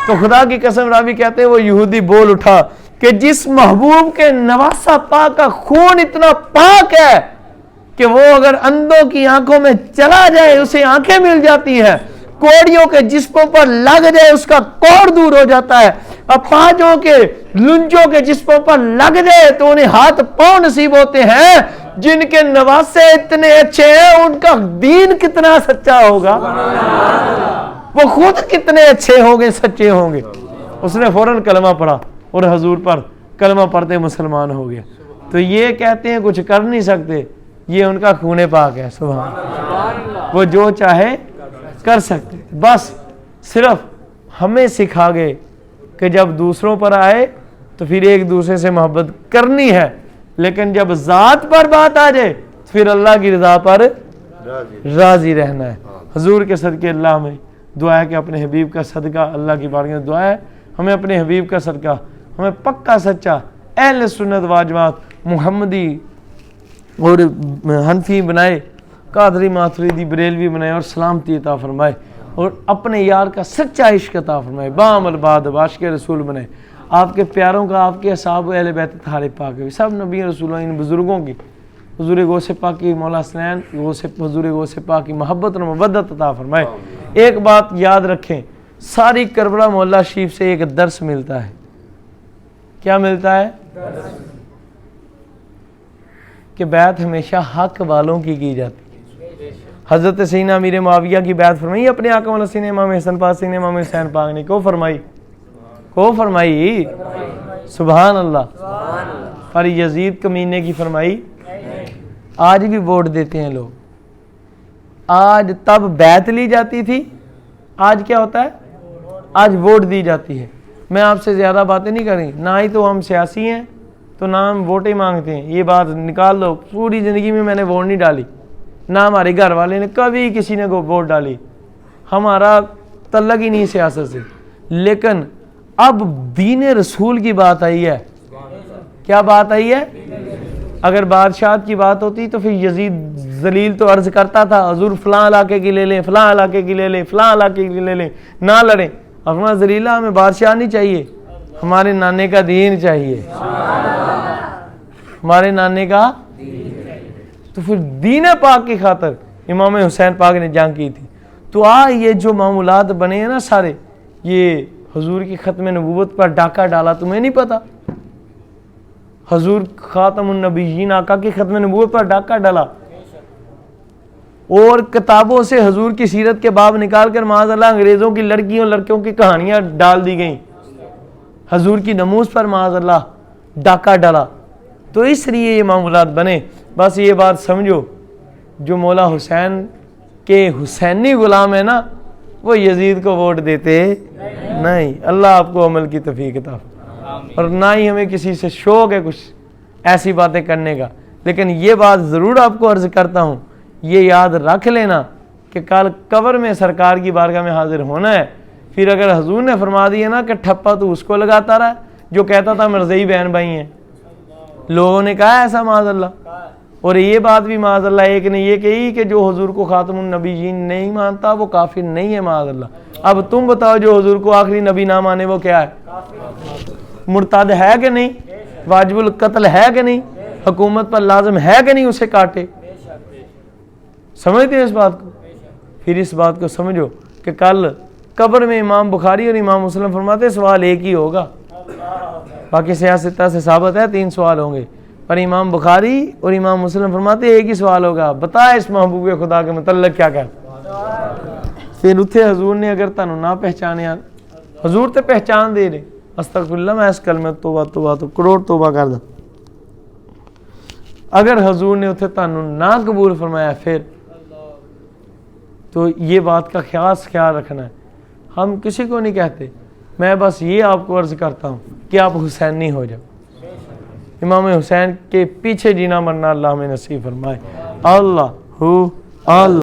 تو خدا کی قسم راوی کہتے ہیں وہ یہودی بول اٹھا کہ جس محبوب کے نواسہ پاک کا خون اتنا پاک ہے کہ وہ اگر اندھوں کی آنکھوں میں چلا جائے اسے آنکھیں مل جاتی ہیں, کوڑیوں کے جسموں پر لگ جائے اس کا کوڑ دور ہو جاتا ہے, اپاجوں کے لنجوں کے جسموں پر لگ جائے تو انہیں ہاتھ پاؤں نصیب ہوتے ہیں. جن کے نواسے اتنے اچھے ہیں ان کا دین کتنا سچا ہوگا, وہ خود کتنے اچھے ہوں گے, سچے ہوں گے. اس نے فوراً کلمہ پڑھا اور حضور پر کلمہ پڑھتے مسلمان ہو گیا. تو یہ کہتے ہیں کچھ کر نہیں سکتے, یہ ان کا خون پاک ہے. سبحان اللہ, وہ جو چاہے کر سکتے. بس صرف ہمیں سکھا گئے کہ جب دوسروں پر آئے تو پھر ایک دوسرے سے محبت کرنی ہے, لیکن جب ذات پر بات آ جائے تو پھر اللہ کی رضا پر راضی رہنا ہے. حضور کے صدقے اللہ میں دعا ہے کہ اپنے حبیب کا صدقہ, اللہ کی بارگاہ میں دعا ہے ہمیں اپنے حبیب کا صدقہ, ہمیں پکا سچا اہل سنت واجبات محمدی اور حنفی بنائے, قادری ماتریدی بریلوی بنائے اور سلامتی عطا فرمائے, اور اپنے یار کا سچا عشق عطا فرمائے, بام الباد عاشق رسول بنائے. آپ کے پیاروں کا, آپ کے اصحاب اہل بیت طاہر پاک سب نبی رسولوں ان بزرگوں کی حضور غوث پاک کی مولا حسنین حضور غوث پاک کی محبت اور مودت عطا فرمائے. ایک بات یاد رکھیں, ساری کربلا محلہ شریف سے ایک درس ملتا ہے. کیا ملتا ہے؟ کہ بیعت ہمیشہ حق والوں کی جاتی ہے. حضرت سیدنا امیر معاویہ کی بیعت فرمائی اپنے آقا مولا سیدنا امام حسن پاک سیدنا امام حسین پاک نے کو فرمائی سبحان اللہ. پر یزید کمینے کی فرمائی. آج بھی ووٹ دیتے ہیں لوگ, آج تب بیعت لی جاتی تھی, آج کیا ہوتا ہے, آج ووٹ دی جاتی ہے. میں آپ سے زیادہ باتیں نہیں کر رہی, نہ ہی تو ہم سیاسی ہیں تو نہ ہم ووٹیں مانگتے ہیں, یہ بات نکال دو. پوری زندگی میں نے ووٹ نہیں ڈالی, نہ ہمارے گھر والے نے کبھی کسی نے ووٹ ڈالی, ہمارا تعلق ہی نہیں سیاست سے. لیکن اب دین رسول کی بات آئی ہے. کیا بات آئی ہے؟ اگر بادشاہت کی بات ہوتی تو پھر یزید ذلیل تو عرض کرتا تھا حضور فلاں علاقے کی لے لیں, فلاں علاقے کی لے لیں, فلاں علاقے کی لے لیں, نہ لڑیں. اپنا ذلیلہ ہمیں بادشاہ نہیں چاہیے, ہمارے نانے کا دین چاہیے, ہمارے نانے کا. تو پھر دین پاک کی خاطر امام حسین پاک نے جنگ کی تھی. تو یہ جو معمولات بنے ہیں نا سارے, یہ حضور کی ختم نبوت پر ڈاکہ ڈالا. تمہیں نہیں پتا حضور خاتم النبیین آقا کی ختم نبوت پر ڈاکہ ڈالا, اور کتابوں سے حضور کی سیرت کے باب نکال کر معاذ اللہ انگریزوں کی لڑکیوں لڑکیوں کی کہانیاں ڈال دی گئیں. حضور کی نموز پر معاذ اللہ ڈاکہ ڈالا. تو اس لیے یہ معمولات بنے. بس یہ بات سمجھو, جو مولا حسین کے حسینی غلام ہے نا, وہ یزید کو ووٹ دیتے نہیں. اللہ آپ کو عمل کی توفیق عطا فرمائے, اور نہ ہی ہمیں کسی سے شوق ہے کچھ ایسی باتیں کرنے کا. لیکن یہ بات ضرور آپ کو عرض کرتا ہوں, یہ یاد رکھ لینا کہ کل قبر میں سرکار کی بارگاہ میں حاضر ہونا ہے. پھر اگر حضور نے فرما دیا نا کہ ٹھپا تو اس کو لگاتا رہا جو کہتا تھا مرزئی بہن بھائی ہیں, لوگوں نے کہا ایسا معاذ اللہ. اور یہ بات بھی معاذ اللہ ایک نے یہ کہی کہ جو حضور کو خاتم النبیین نہیں مانتا وہ کافر نہیں ہے معاذ اللہ. اب تم بتاؤ جو حضور کو آخری نبی نہ مانے وہ کیا ہے؟ مرتد ہے کہ نہیں؟ واجب القتل ہے کہ نہیں؟ حکومت پر لازم ہے کہ نہیں اسے کاٹے؟ سمجھتے ہیں اس بات کو؟ پھر اس بات کو سمجھو کہ کل قبر میں امام بخاری اور امام مسلم فرماتے ہیں سوال ایک ہی ہوگا، باقی سیاستہ سے ثابت ہے 3 سوال ہوں گے، پر امام بخاری اور امام مسلم فرماتے ہیں ایک ہی سوال ہوگا، بتا اس محبوب خدا کے متعلق کیا پھر اتھے حضور نے اگر تانوں نہ پہچانیا، حضور تے پہچان دے رہے، استغفر اللہ میں اس کلمہ توبہ تو کروڑ توبہ کر دا، اگر حضور نے اتھے تانوں نہ قبول فرمایا پھر تو یہ بات کا خیال رکھنا ہے، ہم کسی کو نہیں کہتے، میں بس یہ آپ کو عرض کرتا ہوں کہ آپ حسینی ہو جاؤ، امام حسین کے پیچھے جینا مرنا اللہ ہمیں نصیب فرمائے۔ اللہ